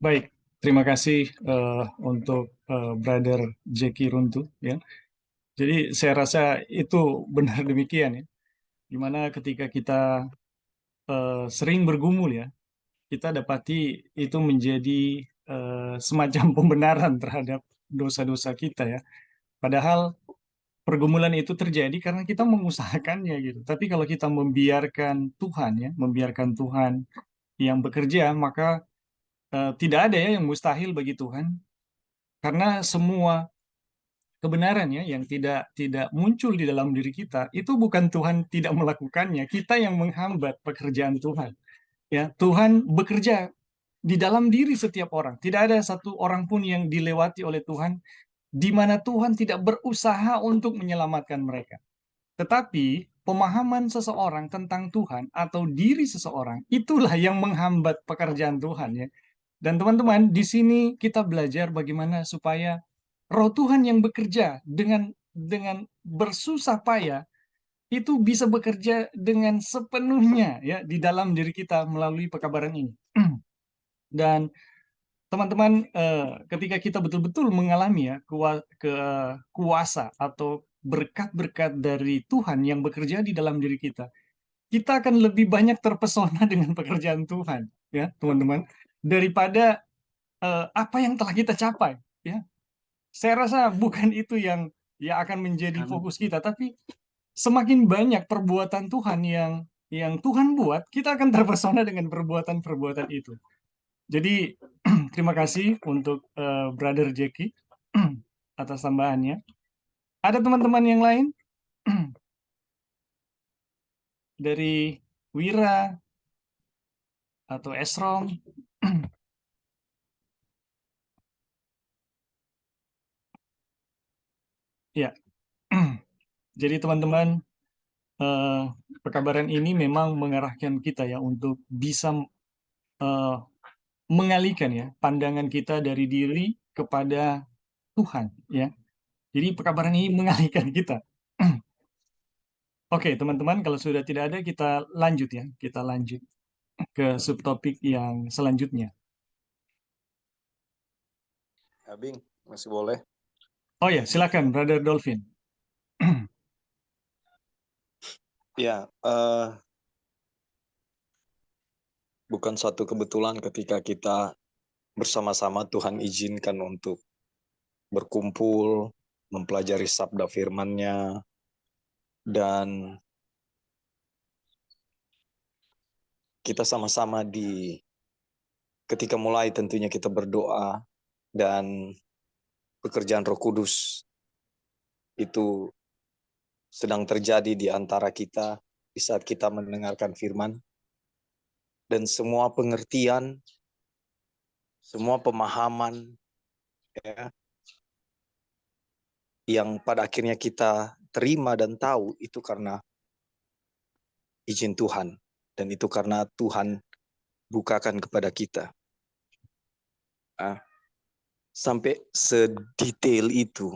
baik. Terima kasih untuk Brother Jeki Runtu. Ya, jadi saya rasa itu benar demikian ya. Dimana ketika kita sering bergumul ya, kita dapati itu menjadi semacam pembenaran terhadap dosa-dosa kita ya. Padahal pergumulan itu terjadi karena kita mengusahakannya gitu. Tapi kalau kita membiarkan Tuhan ya, membiarkan Tuhan yang bekerja, maka tidak ada ya yang mustahil bagi Tuhan. Karena semua kebenaran ya yang tidak tidak muncul di dalam diri kita itu bukan Tuhan tidak melakukannya, kita yang menghambat pekerjaan Tuhan. Ya, Tuhan bekerja di dalam diri setiap orang. Tidak ada satu orang pun yang dilewati oleh Tuhan di mana Tuhan tidak berusaha untuk menyelamatkan mereka. Tetapi pemahaman seseorang tentang Tuhan atau diri seseorang itulah yang menghambat pekerjaan Tuhan ya. Dan teman-teman, di sini kita belajar bagaimana supaya Roh Tuhan yang bekerja dengan bersusah payah itu bisa bekerja dengan sepenuhnya ya di dalam diri kita melalui pekabaran ini. Dan teman-teman, ketika kita betul-betul mengalami ya kuasa atau berkat-berkat dari Tuhan yang bekerja di dalam diri kita akan lebih banyak terpesona dengan pekerjaan Tuhan, ya teman-teman, daripada apa yang telah kita capai. Ya, saya rasa bukan itu yang akan menjadi Amin. fokus kita, tapi semakin banyak perbuatan Tuhan yang Tuhan buat, kita akan terpesona dengan perbuatan-perbuatan itu. Jadi terima kasih untuk Brother Jeki atas tambahannya. Ada teman-teman yang lain dari Wira atau Esrom? Ya, jadi teman-teman, pekabaran ini memang mengarahkan kita ya untuk bisa eh, mengalihkan ya pandangan kita dari diri kepada Tuhan ya. Jadi pekabaran ini mengalihkan kita. Oke, teman-teman, kalau sudah tidak ada kita lanjut ya. Kita lanjut ke subtopik yang selanjutnya. Abing, masih boleh? Oh ya, silakan Brother Dolphin. Ya, bukan suatu kebetulan ketika kita bersama-sama Tuhan izinkan untuk berkumpul, mempelajari sabda firman-Nya, dan kita sama-sama ketika mulai tentunya kita berdoa dan pekerjaan Roh Kudus itu sedang terjadi di antara kita di saat kita mendengarkan firman, dan semua pengertian, semua pemahaman ya, yang pada akhirnya kita terima dan tahu itu karena izin Tuhan, dan itu karena Tuhan bukakan kepada kita. Sampai sedetail itu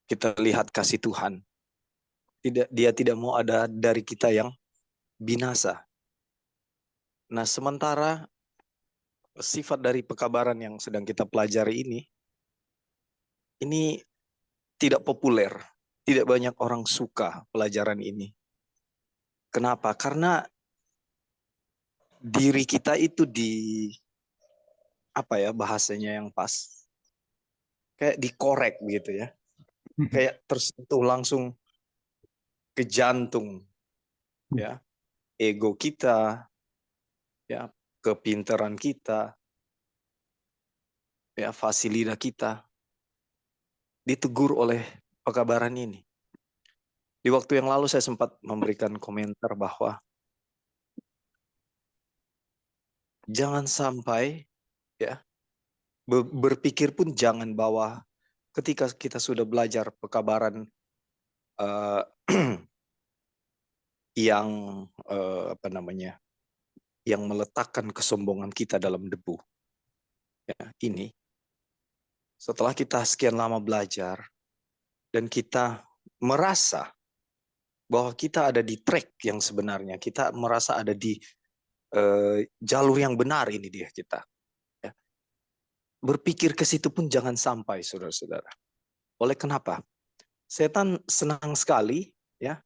kita lihat kasih Tuhan. Dia tidak mau ada dari kita yang binasa. Nah, sementara sifat dari pekabaran yang sedang kita pelajari ini tidak populer. Tidak banyak orang suka pelajaran ini. Kenapa? Karena diri kita itu apa ya bahasanya yang pas? Kayak dikorek gitu ya. Kayak tersentuh langsung ke jantung. Ya. Ego kita, ya, kepintaran kita, ya, fasilita kita ditegur oleh pekabaran ini. Di waktu yang lalu saya sempat memberikan komentar bahwa jangan sampai ya berpikir pun jangan bahwa ketika kita sudah belajar pekabaran yang apa namanya, yang meletakkan kesombongan kita dalam debu. Ya, ini setelah kita sekian lama belajar dan kita merasa bahwa kita ada di track yang sebenarnya, kita merasa ada di jalur yang benar, ini dia kita. Ya. Berpikir ke situ pun jangan sampai, saudara-saudara. Oleh kenapa? Setan senang sekali ya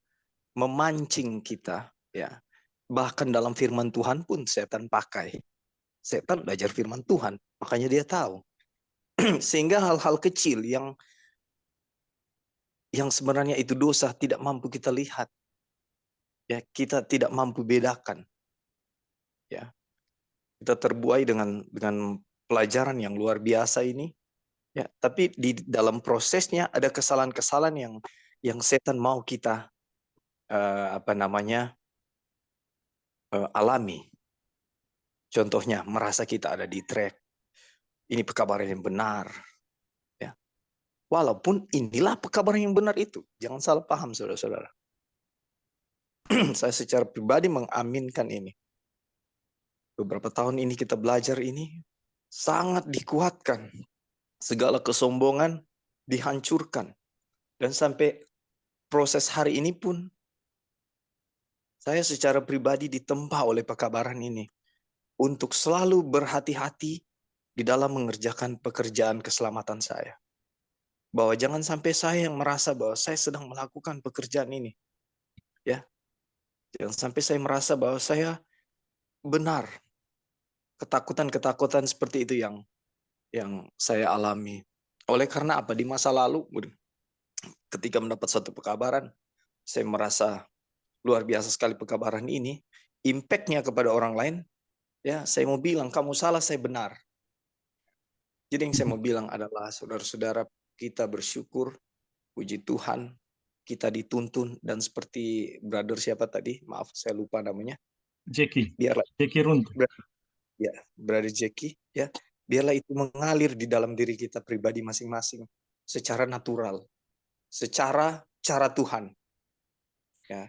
memancing kita, ya. Bahkan dalam firman Tuhan pun setan pakai. Setan belajar firman Tuhan, makanya dia tahu. Sehingga hal-hal kecil yang sebenarnya itu dosa tidak mampu kita lihat. Ya, kita tidak mampu bedakan. Ya. Kita terbuai dengan pelajaran yang luar biasa ini. Ya, tapi di dalam prosesnya ada kesalahan-kesalahan yang setan mau kita alami. Contohnya merasa kita ada di track. Ini pekabaran yang benar. Ya. Walaupun inilah pekabaran yang benar itu. Jangan salah paham, saudara-saudara. Saya secara pribadi mengaminkan ini. Beberapa tahun ini kita belajar ini sangat dikuatkan. Segala kesombongan dihancurkan. Dan sampai proses hari ini pun saya secara pribadi ditempa oleh pekabaran ini untuk selalu berhati-hati di dalam mengerjakan pekerjaan keselamatan saya. Bahwa jangan sampai saya yang merasa bahwa saya sedang melakukan pekerjaan ini. Ya. Jangan sampai saya merasa bahwa saya benar. Ketakutan-ketakutan seperti itu yang saya alami. Oleh karena apa? Di masa lalu ketika mendapat satu pekabaran, saya merasa luar biasa sekali pekabaran ini. Impact-nya kepada orang lain, ya, saya mau bilang kamu salah, saya benar. Jadi yang saya mau bilang adalah saudara-saudara, kita bersyukur, puji Tuhan, kita dituntun, dan seperti brother siapa tadi, maaf saya lupa namanya, Jackie Runtuh. Ya, brother Jackie, ya, biarlah itu mengalir di dalam diri kita pribadi masing-masing secara natural, secara cara Tuhan. Ya,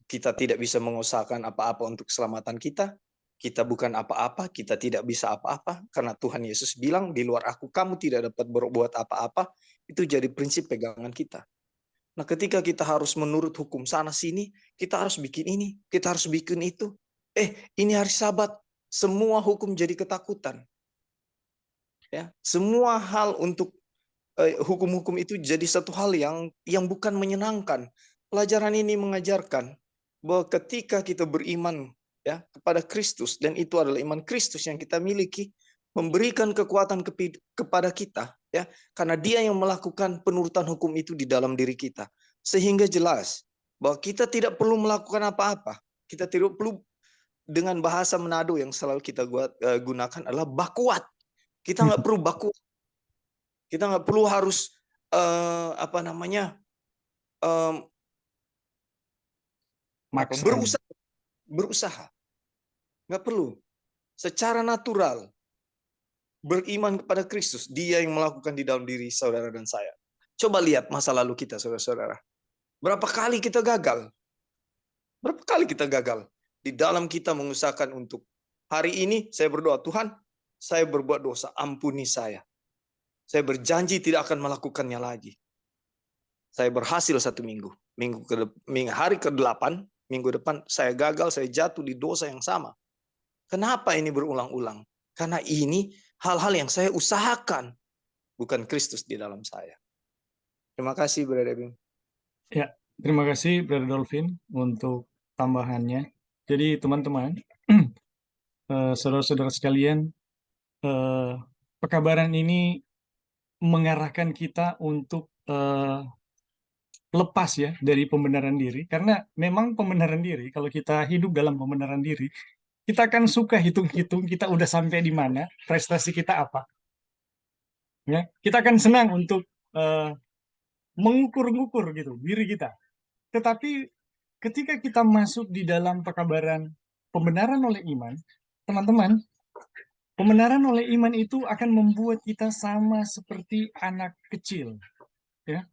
kita tidak bisa mengusahakan apa-apa untuk keselamatan kita. Kita bukan apa-apa, kita tidak bisa apa-apa, karena Tuhan Yesus bilang, di luar aku kamu tidak dapat berbuat apa-apa. Itu jadi prinsip pegangan kita. Nah, ketika kita harus menurut hukum sana sini, kita harus bikin ini, kita harus bikin itu. Ini hari Sabat, semua hukum jadi ketakutan. Ya, semua hal untuk hukum-hukum itu jadi satu hal yang bukan menyenangkan. Pelajaran ini mengajarkan bahwa ketika kita beriman ya kepada Kristus, dan itu adalah iman Kristus yang kita miliki, memberikan kekuatan kepada kita, ya, karena Dia yang melakukan penurutan hukum itu di dalam diri kita, sehingga jelas bahwa kita tidak perlu melakukan apa-apa, kita tidak perlu dengan bahasa Manado yang selalu kita gunakan adalah bakuat. Kita nggak perlu baku. Kita nggak perlu harus Maksa. berusaha. Nggak perlu. Secara natural beriman kepada Kristus, Dia yang melakukan di dalam diri saudara dan saya. Coba lihat masa lalu kita, saudara-saudara. Berapa kali kita gagal? Berapa kali kita gagal di dalam kita mengusahakan untuk hari ini saya berdoa, Tuhan, saya berbuat dosa, ampuni saya. Saya berjanji tidak akan melakukannya lagi. Saya berhasil 1 minggu. Hari ke-8, minggu depan saya gagal, saya jatuh di dosa yang sama. Kenapa ini berulang-ulang? Karena ini hal-hal yang saya usahakan, bukan Kristus di dalam saya. Terima kasih, Brother Bim. Ya, terima kasih Brother Dolphin untuk tambahannya. Jadi teman-teman, saudara-saudara sekalian, pekabaran ini mengarahkan kita untuk lepas ya dari pembenaran diri, karena memang pembenaran diri, kalau kita hidup dalam pembenaran diri, kita akan suka hitung-hitung kita udah sampai di mana, prestasi kita apa. Ya, kita akan senang untuk mengukur-ngukur gitu diri kita. Tetapi ketika kita masuk di dalam pekabaran pembenaran oleh iman, teman-teman, pembenaran oleh iman itu akan membuat kita sama seperti anak kecil. Ya.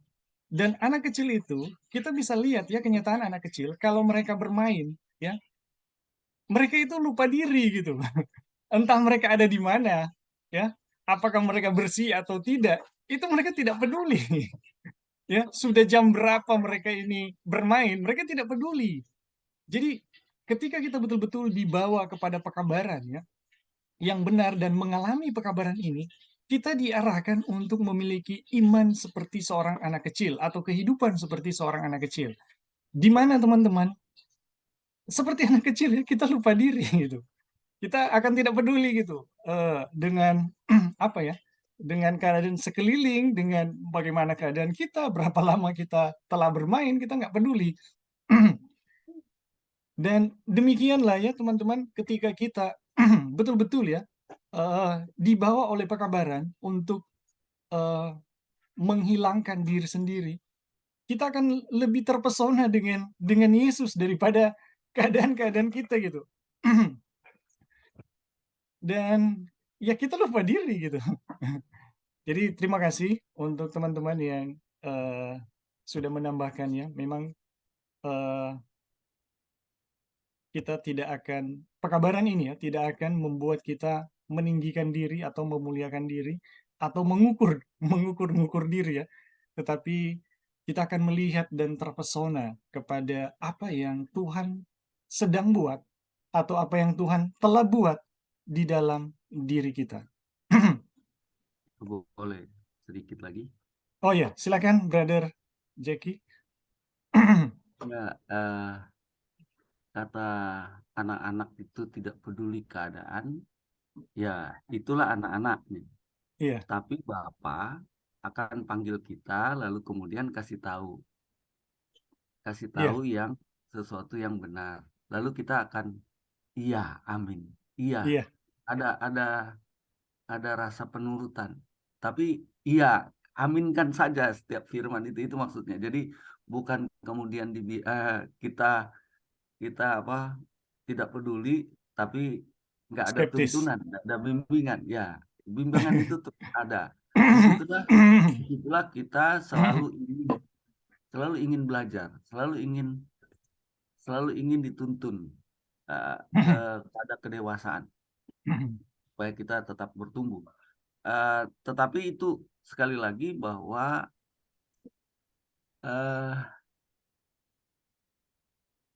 Dan anak kecil itu, kita bisa lihat ya kenyataan anak kecil, kalau mereka bermain, ya, mereka itu lupa diri gitu. Entah mereka ada di mana, ya, apakah mereka bersih atau tidak, itu mereka tidak peduli. Ya, sudah jam berapa mereka ini bermain, mereka tidak peduli. Jadi ketika kita betul-betul dibawa kepada pekabaran ya, yang benar dan mengalami pekabaran ini, kita diarahkan untuk memiliki iman seperti seorang anak kecil atau kehidupan seperti seorang anak kecil. Di mana teman-teman, seperti anak kecil ya, kita lupa diri gitu. Kita akan tidak peduli gitu dengan apa ya, dengan keadaan sekeliling, dengan bagaimana keadaan kita, berapa lama kita telah bermain, kita nggak peduli. Dan demikianlah ya teman-teman, ketika kita betul-betul ya dibawa oleh pekabaran untuk menghilangkan diri sendiri, kita akan lebih terpesona dengan Yesus daripada keadaan-keadaan kita gitu. Dan ya kita lupa diri gitu. Jadi terima kasih untuk teman-teman yang sudah menambahkannya. Memang kita tidak akan, pekabaran ini ya, tidak akan membuat kita meninggikan diri atau memuliakan diri atau mengukur diri ya. Tetapi kita akan melihat dan terpesona kepada apa yang Tuhan sedang buat atau apa yang Tuhan telah buat di dalam diri kita. Boleh sedikit lagi? Oh ya, silakan Brother Jackie. Ya, kata anak-anak itu tidak peduli keadaan, ya itulah anak-anak nih. Iya, Tapi Bapak akan panggil kita, lalu kemudian kasih tahu iya, yang sesuatu yang benar. Lalu kita akan iya, amin, iya. iya, Ada rasa penurutan. Tapi iya, aminkan saja setiap firman itu maksudnya. Jadi bukan kemudian kita apa tidak peduli, tapi nggak ada skeptis. tuntunan, nggak ada bimbingan. Ya, bimbingan itu terus ada. Disitulah kita selalu ingin belajar, selalu ingin dituntun pada kedewasaan supaya kita tetap bertumbuh. Tetapi itu sekali lagi bahwa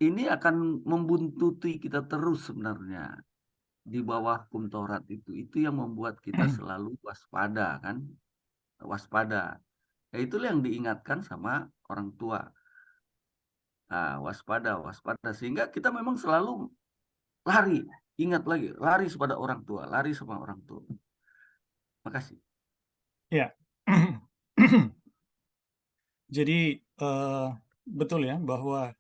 ini akan membuntuti kita terus sebenarnya di bawah hukum Taurat itu. Itu yang membuat kita selalu waspada kan, waspada. Ya itulah yang diingatkan sama orang tua. Waspada, sehingga kita memang selalu lari, ingat lagi, lari kepada orang tua, lari sama orang tua. Makasih. Ya. Jadi betul ya bahwa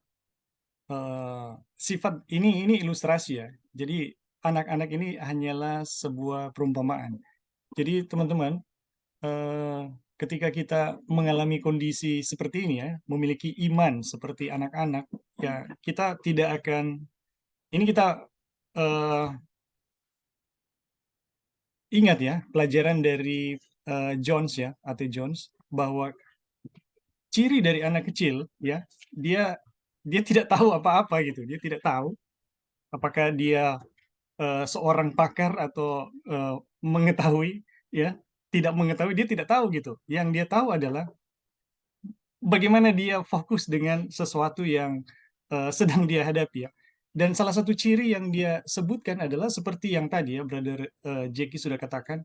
sifat ini ilustrasi ya. Jadi anak-anak ini hanyalah sebuah perumpamaan. Jadi teman-teman, ketika kita mengalami kondisi seperti ini ya, memiliki iman seperti anak-anak, ya kita tidak akan, ini kita ingat ya pelajaran dari Jones ya, A.T. Jones, bahwa ciri dari anak kecil ya, dia tidak tahu apa-apa gitu, dia tidak tahu apakah dia seorang pakar atau mengetahui ya, tidak mengetahui, dia tidak tahu gitu. Yang dia tahu adalah bagaimana dia fokus dengan sesuatu yang sedang dia hadapi ya. Dan salah satu ciri yang dia sebutkan adalah seperti yang tadi ya Brother Jackie sudah katakan,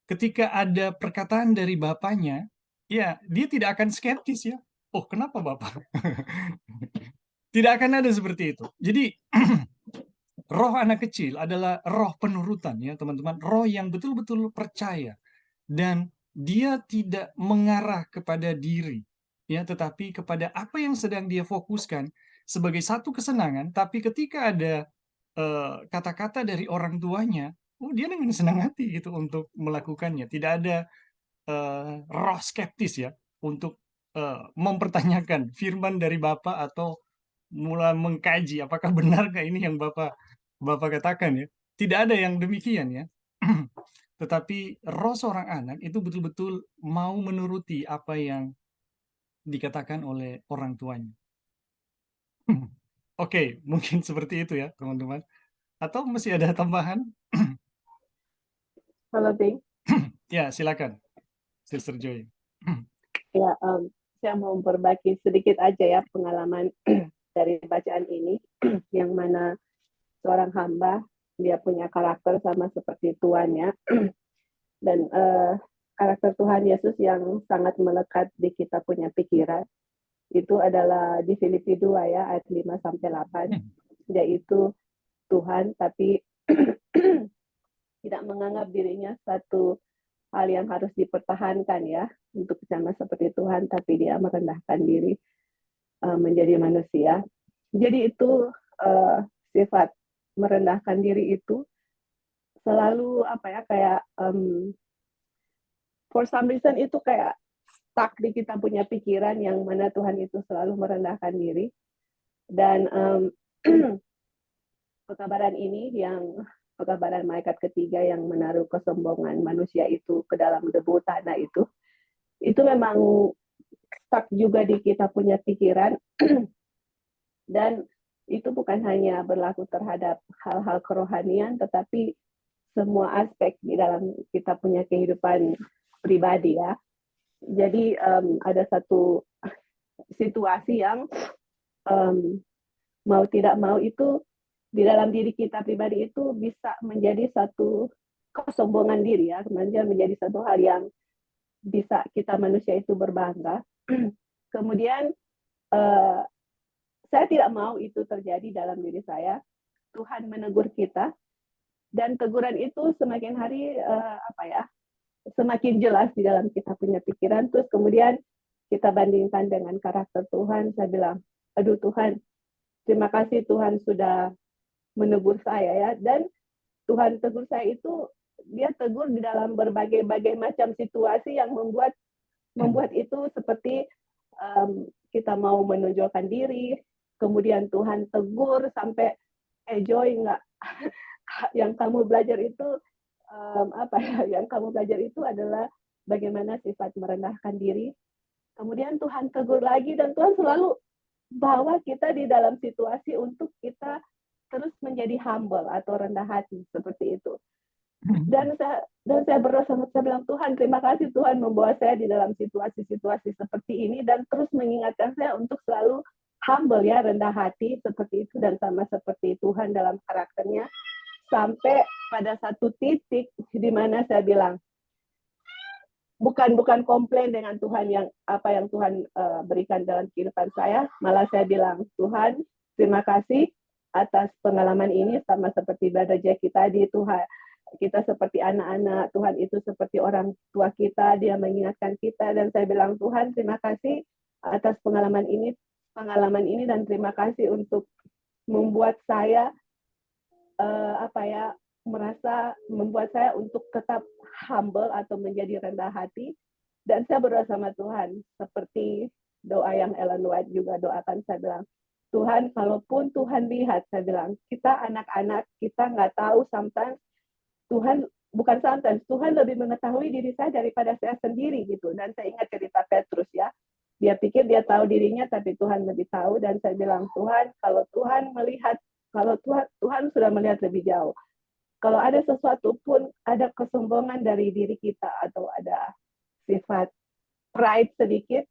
ketika ada perkataan dari bapaknya, ya dia tidak akan skeptis ya. Oh, kenapa Bapak? Tidak akan ada seperti itu. Jadi roh anak kecil adalah roh penurutan ya teman-teman, roh yang betul-betul percaya dan dia tidak mengarah kepada diri ya, tetapi kepada apa yang sedang dia fokuskan sebagai satu kesenangan, tapi ketika ada kata-kata dari orang tuanya, oh dia dengan senang hati gitu untuk melakukannya. Tidak ada roh skeptis ya untuk mempertanyakan firman dari Bapak atau mulai mengkaji apakah benarkah ini yang Bapak katakan ya. Tidak ada yang demikian ya. Tetapi roh seorang anak itu betul-betul mau menuruti apa yang dikatakan oleh orang tuanya. Oke, mungkin seperti itu ya teman-teman. Atau masih ada tambahan? Halo, Bing. Ya, silakan, Sister Joy. Ya, saya mau berbagi sedikit aja ya pengalaman dari bacaan ini, yang mana seorang hamba dia punya karakter sama seperti tuannya, dan karakter Tuhan Yesus yang sangat melekat di kita punya pikiran itu adalah di Filipi 2 ya ayat 5-8, yaitu Tuhan tapi tidak menganggap dirinya satu hal yang harus dipertahankan ya untuk sama seperti Tuhan, tapi dia merendahkan diri menjadi manusia. Jadi itu sifat merendahkan diri itu selalu apa ya, kayak for some reason itu kayak stuck di kita punya pikiran, yang mana Tuhan itu selalu merendahkan diri. Dan pekabaran ini, yang pekabaran malaikat ketiga yang menaruh kesombongan manusia itu ke dalam debu tanah itu memang stuck juga di kita punya pikiran. Dan itu bukan hanya berlaku terhadap hal-hal kerohanian, tetapi semua aspek di dalam kita punya kehidupan pribadi ya. Jadi ada satu situasi yang mau tidak mau itu di dalam diri kita pribadi itu bisa menjadi satu kesombongan diri ya, menjadi satu hal yang bisa kita manusia itu berbangga. Kemudian saya tidak mau itu terjadi dalam diri saya. Tuhan menegur kita, dan teguran itu semakin hari semakin jelas di dalam kita punya pikiran. Terus kemudian kita bandingkan dengan karakter Tuhan. Saya bilang, aduh Tuhan, terima kasih Tuhan sudah menegur saya ya. Dan Tuhan tegur saya itu, dia tegur di dalam berbagai macam situasi yang membuat itu seperti kita mau menonjolkan diri. Kemudian Tuhan tegur sampai Joy, enggak, yang kamu belajar itu yang kamu belajar itu adalah bagaimana sifat merendahkan diri. Kemudian Tuhan tegur lagi, dan Tuhan selalu bawa kita di dalam situasi untuk kita terus menjadi humble atau rendah hati seperti itu. Dan saya berdoa, saya bilang, Tuhan terima kasih Tuhan membawa saya di dalam situasi-situasi seperti ini dan terus mengingatkan saya untuk selalu humble ya, rendah hati seperti itu, dan sama seperti Tuhan dalam karakternya. Sampai pada satu titik di mana saya bilang, bukan komplain dengan Tuhan yang apa yang Tuhan berikan dalam kehidupan saya, malah saya bilang, Tuhan terima kasih atas pengalaman ini, sama seperti Brother Jackie tadi. Tuhan, kita seperti anak-anak, Tuhan itu seperti orang tua kita, dia mengingatkan kita. Dan saya bilang, Tuhan terima kasih atas pengalaman ini, pengalaman ini dan terima kasih untuk membuat saya membuat saya untuk tetap humble atau menjadi rendah hati. Dan saya berdoa sama Tuhan seperti doa yang Ellen White juga doakan. Saya bilang, Tuhan, kalaupun Tuhan lihat, saya bilang, kita anak-anak, kita nggak tahu sometimes Tuhan, bukan sometimes, Tuhan lebih mengetahui diri saya daripada saya sendiri gitu. Dan saya ingat cerita Petrus ya, dia pikir dia tahu dirinya, tapi Tuhan lebih tahu. Dan saya bilang, Tuhan, kalau Tuhan melihat, kalau Tuhan sudah melihat lebih jauh. Kalau ada sesuatu pun, ada kesombongan dari diri kita atau ada sifat pride sedikit,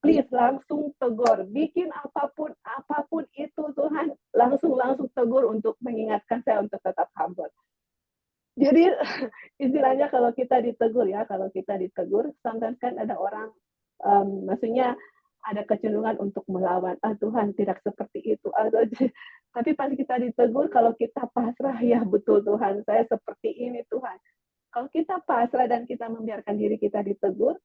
please langsung tegur. Bikin apapun itu Tuhan langsung tegur untuk mengingatkan saya untuk tetap humble. Jadi istilahnya kalau kita ditegur, sometimes kan ada orang, maksudnya ada kecenderungan untuk melawan. Tuhan tidak seperti itu. Tapi pas kita ditegur, kalau kita pasrah, ya betul Tuhan, saya seperti ini Tuhan. Kalau kita pasrah dan kita membiarkan diri kita ditegur,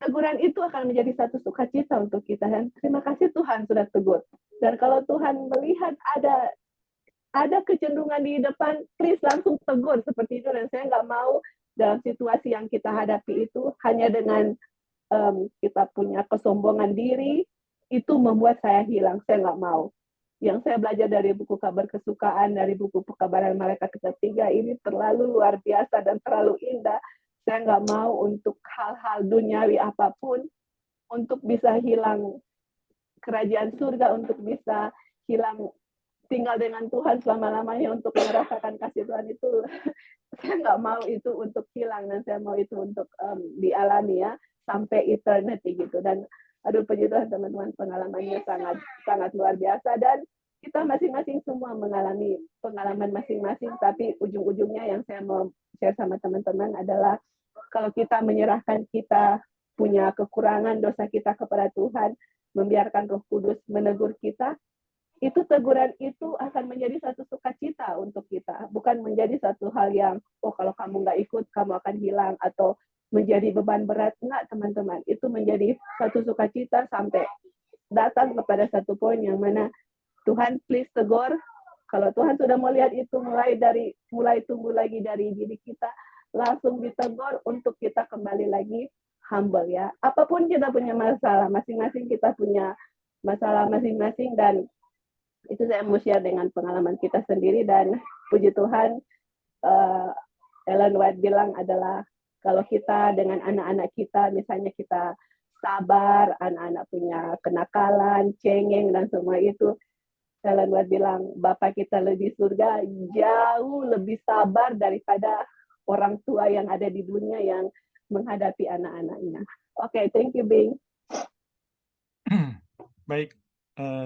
teguran itu akan menjadi satu sukacita untuk kita. Dan terima kasih Tuhan sudah tegur. Dan kalau Tuhan melihat ada kecenderungan di depan, please langsung tegur seperti itu. Dan saya nggak mau dalam situasi yang kita hadapi itu hanya dengan kita punya kesombongan diri, itu membuat saya hilang. Saya nggak mau. Yang saya belajar dari buku Kabar Kesukaan, dari buku Pekabaran Malaikat Ketiga, ini terlalu luar biasa dan terlalu indah. Saya nggak mau untuk hal-hal duniawi apapun, untuk bisa hilang kerajaan surga, untuk bisa hilang tinggal dengan Tuhan selama-lamanya, untuk merasakan kasih Tuhan itu. Saya nggak mau itu untuk hilang, dan saya mau itu untuk dialami ya, sampai eternity gitu. Dan aduh, puji Tuhan teman-teman, pengalamannya sangat luar biasa. Dan kita masing-masing semua mengalami pengalaman masing-masing, tapi ujung-ujungnya yang saya mau share sama teman-teman adalah kalau kita menyerahkan kita punya kekurangan dosa kita kepada Tuhan, membiarkan Roh Kudus menegur kita, itu teguran itu akan menjadi satu sukacita untuk kita, bukan menjadi satu hal yang kalau kamu nggak ikut kamu akan hilang atau menjadi beban berat. Enggak teman-teman, itu menjadi satu sukacita sampai datang kepada satu poin yang mana Tuhan please tegur. Kalau Tuhan sudah melihat itu mulai tumbuh lagi dari diri kita, langsung ditegur untuk kita kembali lagi humble ya. Apapun kita punya masalah, masing-masing kita punya masalah masing-masing, dan itu saya mau share dengan pengalaman kita sendiri. Dan puji Tuhan, Ellen White bilang adalah kalau kita dengan anak-anak kita, misalnya kita sabar, anak-anak punya kenakalan, cengeng, dan semua itu, Ellen White bilang, Bapa kita di surga jauh lebih sabar daripada orang tua yang ada di dunia yang menghadapi anak-anaknya. Oke, thank you, Bing. Baik,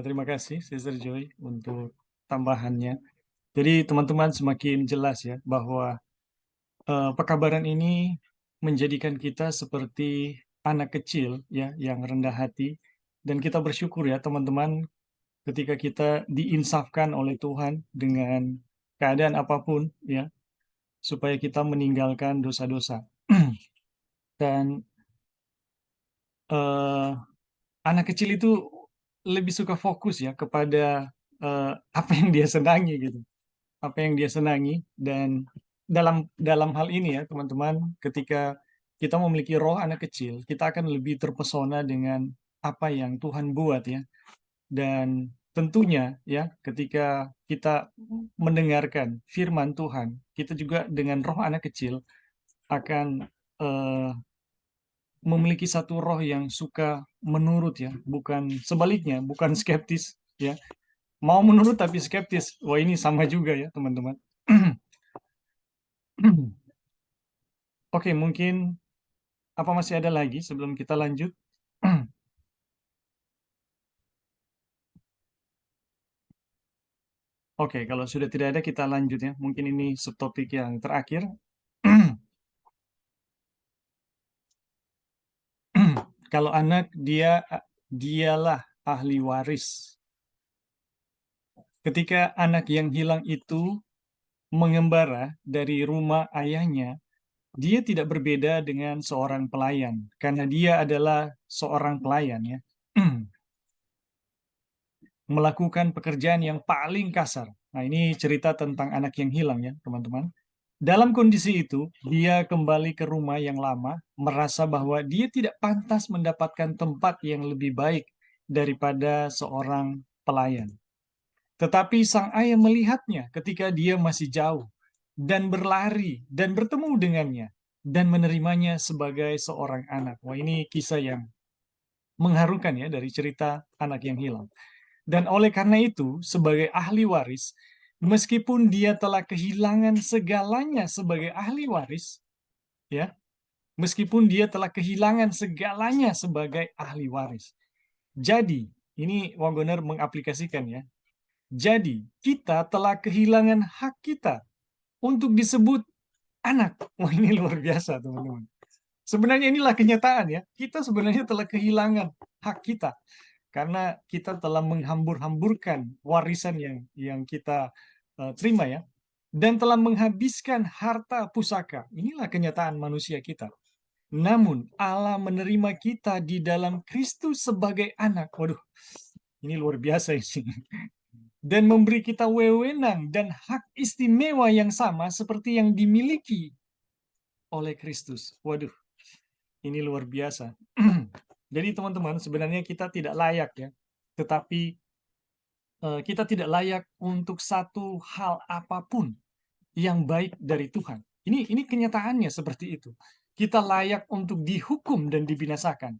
terima kasih Sister Joy untuk tambahannya. Jadi teman-teman semakin jelas ya bahwa pekabaran ini menjadikan kita seperti anak kecil ya yang rendah hati, dan kita bersyukur ya teman-teman ketika kita diinsafkan oleh Tuhan dengan keadaan apapun ya, supaya kita meninggalkan dosa-dosa. Dan anak kecil itu lebih suka fokus ya kepada apa yang dia senangi gitu, apa yang dia senangi. Dan dalam hal ini ya teman-teman, ketika kita memiliki roh anak kecil, kita akan lebih terpesona dengan apa yang Tuhan buat ya. Dan tentunya ya ketika kita mendengarkan firman Tuhan, kita juga dengan roh anak kecil akan memiliki satu roh yang suka menurut ya, bukan sebaliknya, bukan skeptis ya. Mau menurut tapi skeptis. Wah, ini sama juga ya teman-teman. Oke, mungkin apa masih ada lagi sebelum kita lanjut? Oke, kalau sudah tidak ada kita lanjut ya. Mungkin ini subtopik yang terakhir. Kalau anak dialah ahli waris. Ketika anak yang hilang itu mengembara dari rumah ayahnya, dia tidak berbeda dengan seorang pelayan karena dia adalah seorang pelayan ya. melakukan pekerjaan yang paling kasar. Nah, ini cerita tentang anak yang hilang ya, teman-teman. Dalam kondisi itu, dia kembali ke rumah yang lama, merasa bahwa dia tidak pantas mendapatkan tempat yang lebih baik daripada seorang pelayan. Tetapi sang ayah melihatnya ketika dia masih jauh, dan berlari, dan bertemu dengannya, dan menerimanya sebagai seorang anak. Wah, ini kisah yang mengharukan ya dari cerita anak yang hilang. Dan oleh karena itu, sebagai ahli waris, meskipun dia telah kehilangan segalanya sebagai ahli waris, ya, meskipun dia telah kehilangan segalanya sebagai ahli waris. Jadi, ini Wagoner mengaplikasikan ya. Jadi, kita telah kehilangan hak kita untuk disebut anak. Wah, ini luar biasa, teman-teman. Sebenarnya inilah kenyataan ya. Kita sebenarnya telah kehilangan hak kita karena kita telah menghambur-hamburkan warisan yang kita terima ya, dan telah menghabiskan harta pusaka. Inilah kenyataan manusia kita. Namun Allah menerima kita di dalam Kristus sebagai anak. Waduh, ini luar biasa ini. Dan memberi kita wewenang dan hak istimewa yang sama seperti yang dimiliki oleh Kristus. Waduh, ini luar biasa. Jadi teman-teman, sebenarnya kita tidak layak ya. Tetapi kita tidak layak untuk satu hal apapun yang baik dari Tuhan. Ini kenyataannya seperti itu. Kita layak untuk dihukum dan dibinasakan.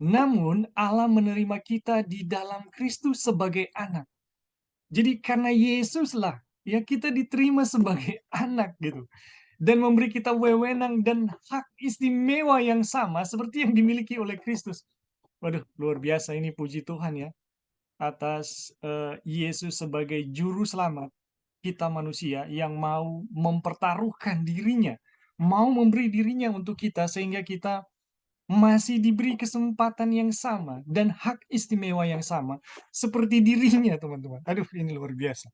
Namun Allah menerima kita di dalam Kristus sebagai anak. Jadi karena Yesuslah ya kita diterima sebagai anak gitu. Dan memberi kita wewenang dan hak istimewa yang sama seperti yang dimiliki oleh Kristus. Waduh, luar biasa ini, puji Tuhan ya, atas Yesus sebagai juru selamat kita manusia yang mau mempertaruhkan dirinya, mau memberi dirinya untuk kita sehingga kita masih diberi kesempatan yang sama dan hak istimewa yang sama seperti dirinya, teman-teman. Aduh, ini luar biasa.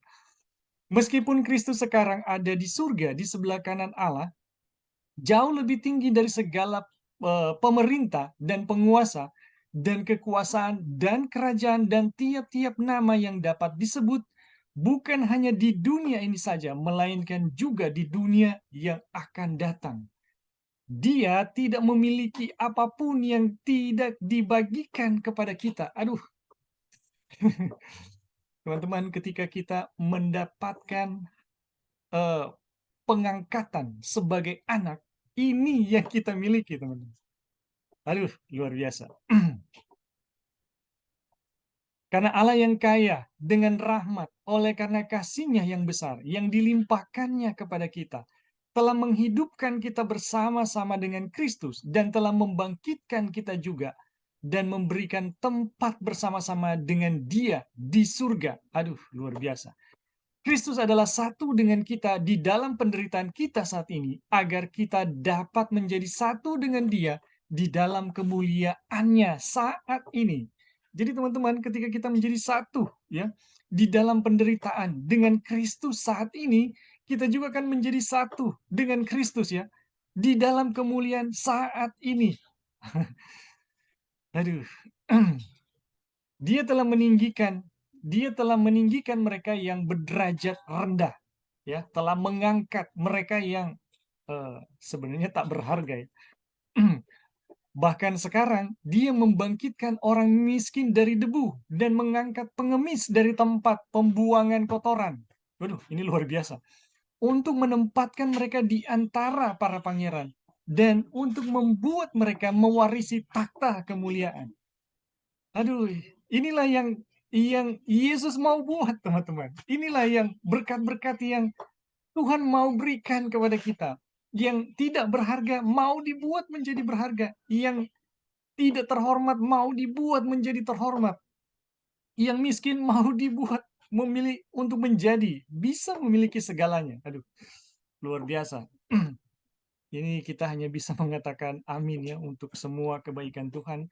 Meskipun Kristus sekarang ada di surga di sebelah kanan Allah, jauh lebih tinggi dari segala pemerintah dan penguasa dan kekuasaan dan kerajaan dan tiap-tiap nama yang dapat disebut, bukan hanya di dunia ini saja, melainkan juga di dunia yang akan datang. Dia tidak memiliki apapun yang tidak dibagikan kepada kita. Aduh, teman-teman, ketika kita mendapatkan pengangkatan sebagai anak, ini yang kita miliki, teman-teman. Aduh, luar biasa. Karena Allah yang kaya dengan rahmat, oleh karena kasih-Nya yang besar, yang dilimpahkannya kepada kita, telah menghidupkan kita bersama-sama dengan Kristus, dan telah membangkitkan kita juga, dan memberikan tempat bersama-sama dengan Dia di surga. Aduh, luar biasa. Kristus adalah satu dengan kita di dalam penderitaan kita saat ini, agar kita dapat menjadi satu dengan Dia di dalam kemuliaan-Nya saat ini. Jadi teman-teman, ketika kita menjadi satu ya di dalam penderitaan dengan Kristus saat ini, kita juga akan menjadi satu dengan Kristus ya di dalam kemuliaan saat ini. Aduh. Dia telah meninggikan mereka yang berderajat rendah, ya, telah mengangkat mereka yang sebenarnya tak berharga. Ya. Bahkan sekarang dia membangkitkan orang miskin dari debu dan mengangkat pengemis dari tempat pembuangan kotoran. Waduh, ini luar biasa. Untuk menempatkan mereka di antara para pangeran dan untuk membuat mereka mewarisi takhta kemuliaan. Aduh, inilah yang Yesus mau buat, teman-teman. Inilah yang berkat-berkat yang Tuhan mau berikan kepada kita. Yang tidak berharga mau dibuat menjadi berharga. Yang tidak terhormat mau dibuat menjadi terhormat. Yang miskin mau dibuat memilih untuk menjadi bisa memiliki segalanya. Aduh, luar biasa. Ini kita hanya bisa mengatakan amin ya untuk semua kebaikan Tuhan.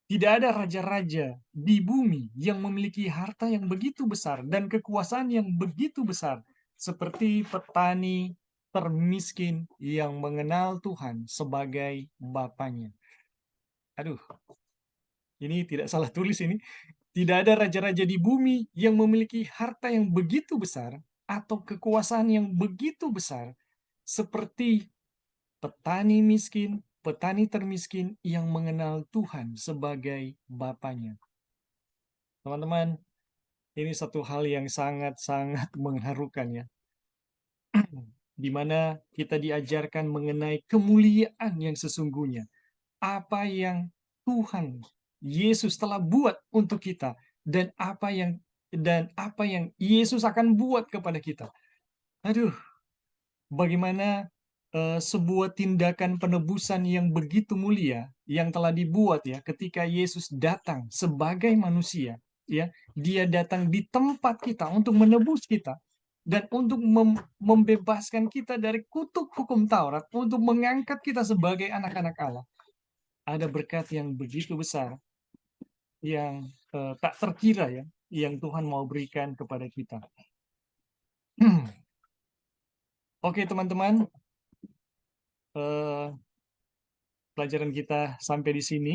Tidak ada raja-raja di bumi yang memiliki harta yang begitu besar dan kekuasaan yang begitu besar seperti petani termiskin yang mengenal Tuhan sebagai Bapaknya. Aduh, ini tidak salah tulis ini. Tidak ada raja-raja di bumi yang memiliki harta yang begitu besar atau kekuasaan yang begitu besar seperti petani miskin, petani termiskin yang mengenal Tuhan sebagai Bapanya. Teman-teman, ini satu hal yang sangat-sangat mengharukan ya. Di mana kita diajarkan mengenai kemuliaan yang sesungguhnya. Apa yang Tuhan Yesus telah buat untuk kita dan apa yang Yesus akan buat kepada kita. Aduh, bagaimana sebuah tindakan penebusan yang begitu mulia yang telah dibuat ya ketika Yesus datang sebagai manusia, ya. Dia datang di tempat kita untuk menebus kita dan untuk membebaskan kita dari kutuk hukum Taurat, untuk mengangkat kita sebagai anak-anak Allah. Ada berkat yang begitu besar yang tak terkira ya, yang Tuhan mau berikan kepada kita. Oke teman-teman, pelajaran kita sampai di sini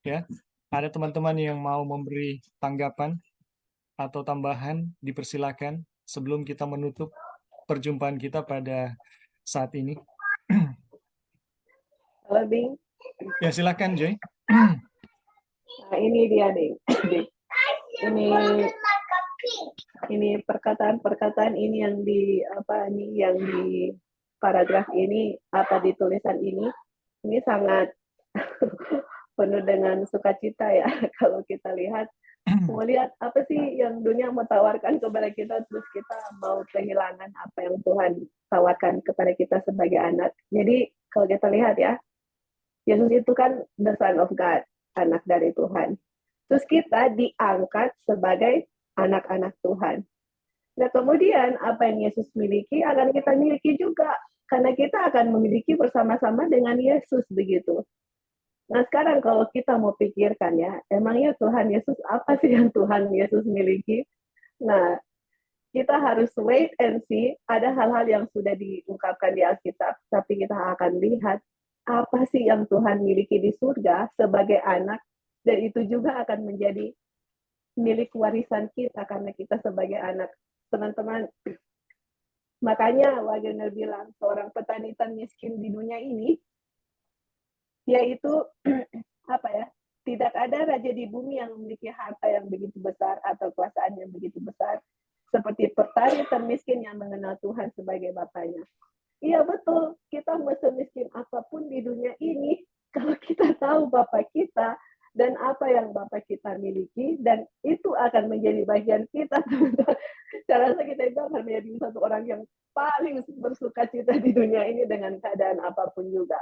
ya. Ada teman-teman yang mau memberi tanggapan atau tambahan, dipersilakan sebelum kita menutup perjumpaan kita pada saat ini. Halo, Bing. Ya silakan Joy. Nah, ini dia, Ding. Ini perkataan-perkataan ini yang di paragraf ini, di tulisan ini sangat penuh dengan sukacita ya. Kalau kita lihat, mau lihat apa sih yang dunia mau tawarkan kepada kita, terus kita mau kehilangan apa yang Tuhan tawarkan kepada kita sebagai anak. Jadi kalau kita lihat ya, Yesus itu kan the Son of God, anak dari Tuhan. Terus kita diangkat sebagai anak-anak Tuhan. Nah kemudian apa yang Yesus miliki akan kita miliki juga, karena kita akan memiliki bersama-sama dengan Yesus begitu. Nah sekarang kalau kita mau pikirkan ya, emangnya Tuhan Yesus apa sih yang Tuhan Yesus miliki? Nah kita harus wait and see. Ada hal-hal yang sudah diungkapkan di Alkitab, tapi kita akan lihat apa sih yang Tuhan miliki di surga sebagai anak, dan itu juga akan menjadi milik warisan kita karena kita sebagai anak. Teman-teman, makanya Wagner bilang seorang petani miskin di dunia ini, yaitu tidak ada raja di bumi yang memiliki harta yang begitu besar atau kekuasaan yang begitu besar seperti petani termiskin yang mengenal Tuhan sebagai Bapanya. Iya betul, kita mau semiskin apapun di dunia ini, kalau kita tahu Bapa kita dan apa yang Bapa kita miliki, dan itu akan menjadi bagian kita, teman-teman. Saya rasa kita itu akan menjadi satu orang yang paling bersuka cita di dunia ini dengan keadaan apapun juga.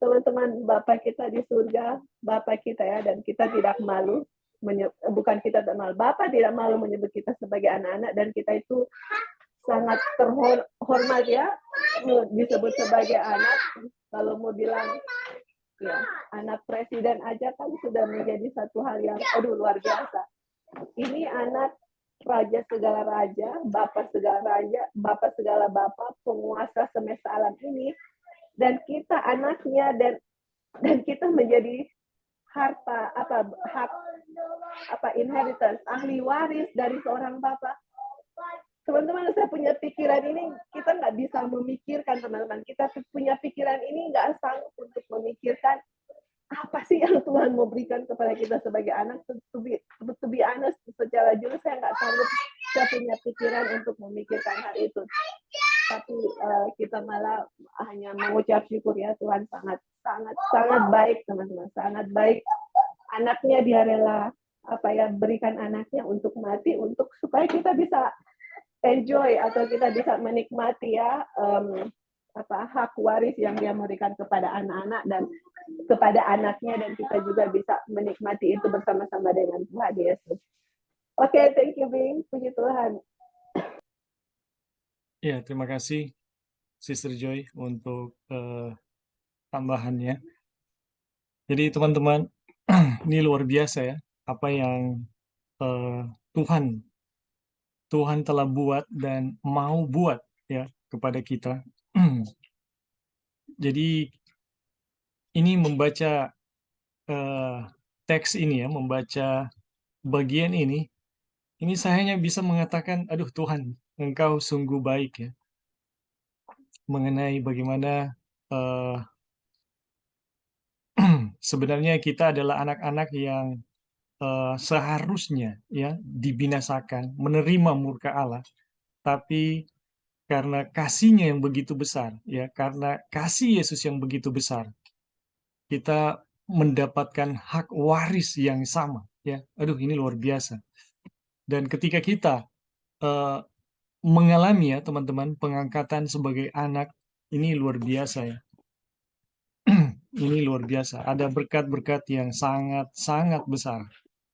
Teman-teman, Bapa kita di surga, Bapa kita ya, dan kita tidak malu, bukan kita tidak malu, Bapa tidak malu menyebut kita sebagai anak-anak, dan kita itu sangat terhormat ya disebut sebagai anak. Kalau mau bilang ya anak presiden aja kan sudah menjadi satu hal yang luar biasa. Ini anak raja segala raja, bapak segala raja, bapak segala bapak, penguasa semesta alam ini, dan kita anaknya, dan kita menjadi harta inheritance, ahli waris dari seorang bapak. Teman-teman, saya punya pikiran ini, kita nggak bisa memikirkan, teman-teman. Kita punya pikiran ini nggak sanggup untuk memikirkan apa sih yang Tuhan mau berikan kepada kita sebagai anak. To be honest, secara jujur saya nggak sanggup, saya punya pikiran untuk memikirkan hal itu. Tapi kita malah hanya mengucap syukur ya, Tuhan sangat baik, teman-teman, sangat baik. Anaknya dia rela berikan anaknya untuk mati, untuk supaya kita bisa enjoy atau kita bisa menikmati ya hak waris yang dia memberikan kepada anak-anak dan kepada anaknya, dan kita juga bisa menikmati itu bersama-sama dengan Tuhan Yesus. Oke, thank you Bing, puji Tuhan. Ya, terima kasih Sister Joy untuk tambahannya. Jadi teman-teman, ini luar biasa ya, apa yang Tuhan telah buat dan mau buat ya kepada kita. Jadi ini membaca teks ini ya, membaca bagian ini saya hanya bisa mengatakan, aduh Tuhan, Engkau sungguh baik ya, mengenai bagaimana eh, sebenarnya kita adalah anak-anak yang seharusnya ya dibinasakan, menerima murka Allah, tapi karena kasih-Nya yang begitu besar, ya, karena kasih Yesus yang begitu besar, kita mendapatkan hak waris yang sama, ya. Aduh, ini luar biasa. Dan ketika kita eh, mengalami ya teman-teman pengangkatan sebagai anak, ini luar biasa ya. Ini luar biasa. Ada berkat-berkat yang sangat-sangat besar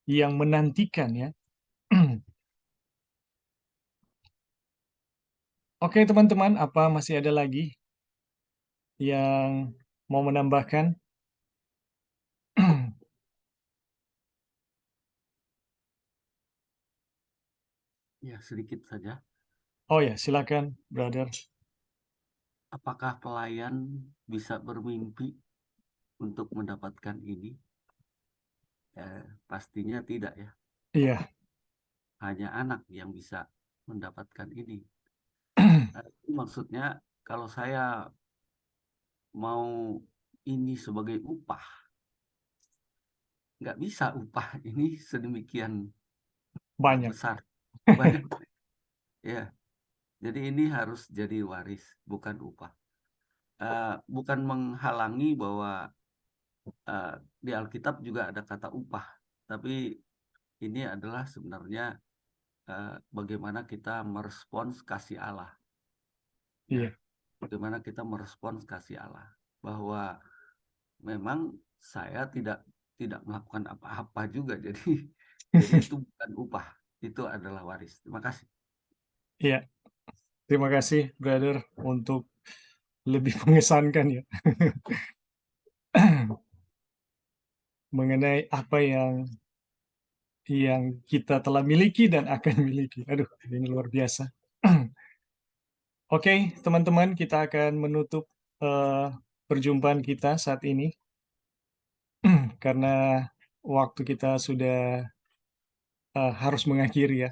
yang menantikan ya. Oke teman-teman, apa masih ada lagi yang mau menambahkan? Ya, sedikit saja. Oh ya, silakan, brother. Apakah pelayan bisa bermimpi untuk mendapatkan ini? Pastinya tidak ya. Iya. Hanya anak yang bisa mendapatkan ini. Maksudnya kalau saya mau ini sebagai upah, nggak bisa upah ini sedemikian Banyak. besar. Banyak. Ya, jadi ini harus jadi waris, bukan upah. Bukan menghalangi bahwa di Alkitab juga ada kata upah, tapi ini adalah sebenarnya bagaimana kita merespons kasih Allah. Ya, Iya. bagaimana kita merespons kasih Allah, bahwa memang saya tidak melakukan apa-apa juga, jadi itu bukan upah, itu adalah waris. Terima kasih. Iya. Terima kasih, brother, untuk lebih mengesankan ya. Mengenai apa yang kita telah miliki dan akan miliki. Aduh, ini luar biasa. Oke, teman-teman, kita akan menutup perjumpaan kita saat ini karena waktu kita sudah harus mengakhiri ya.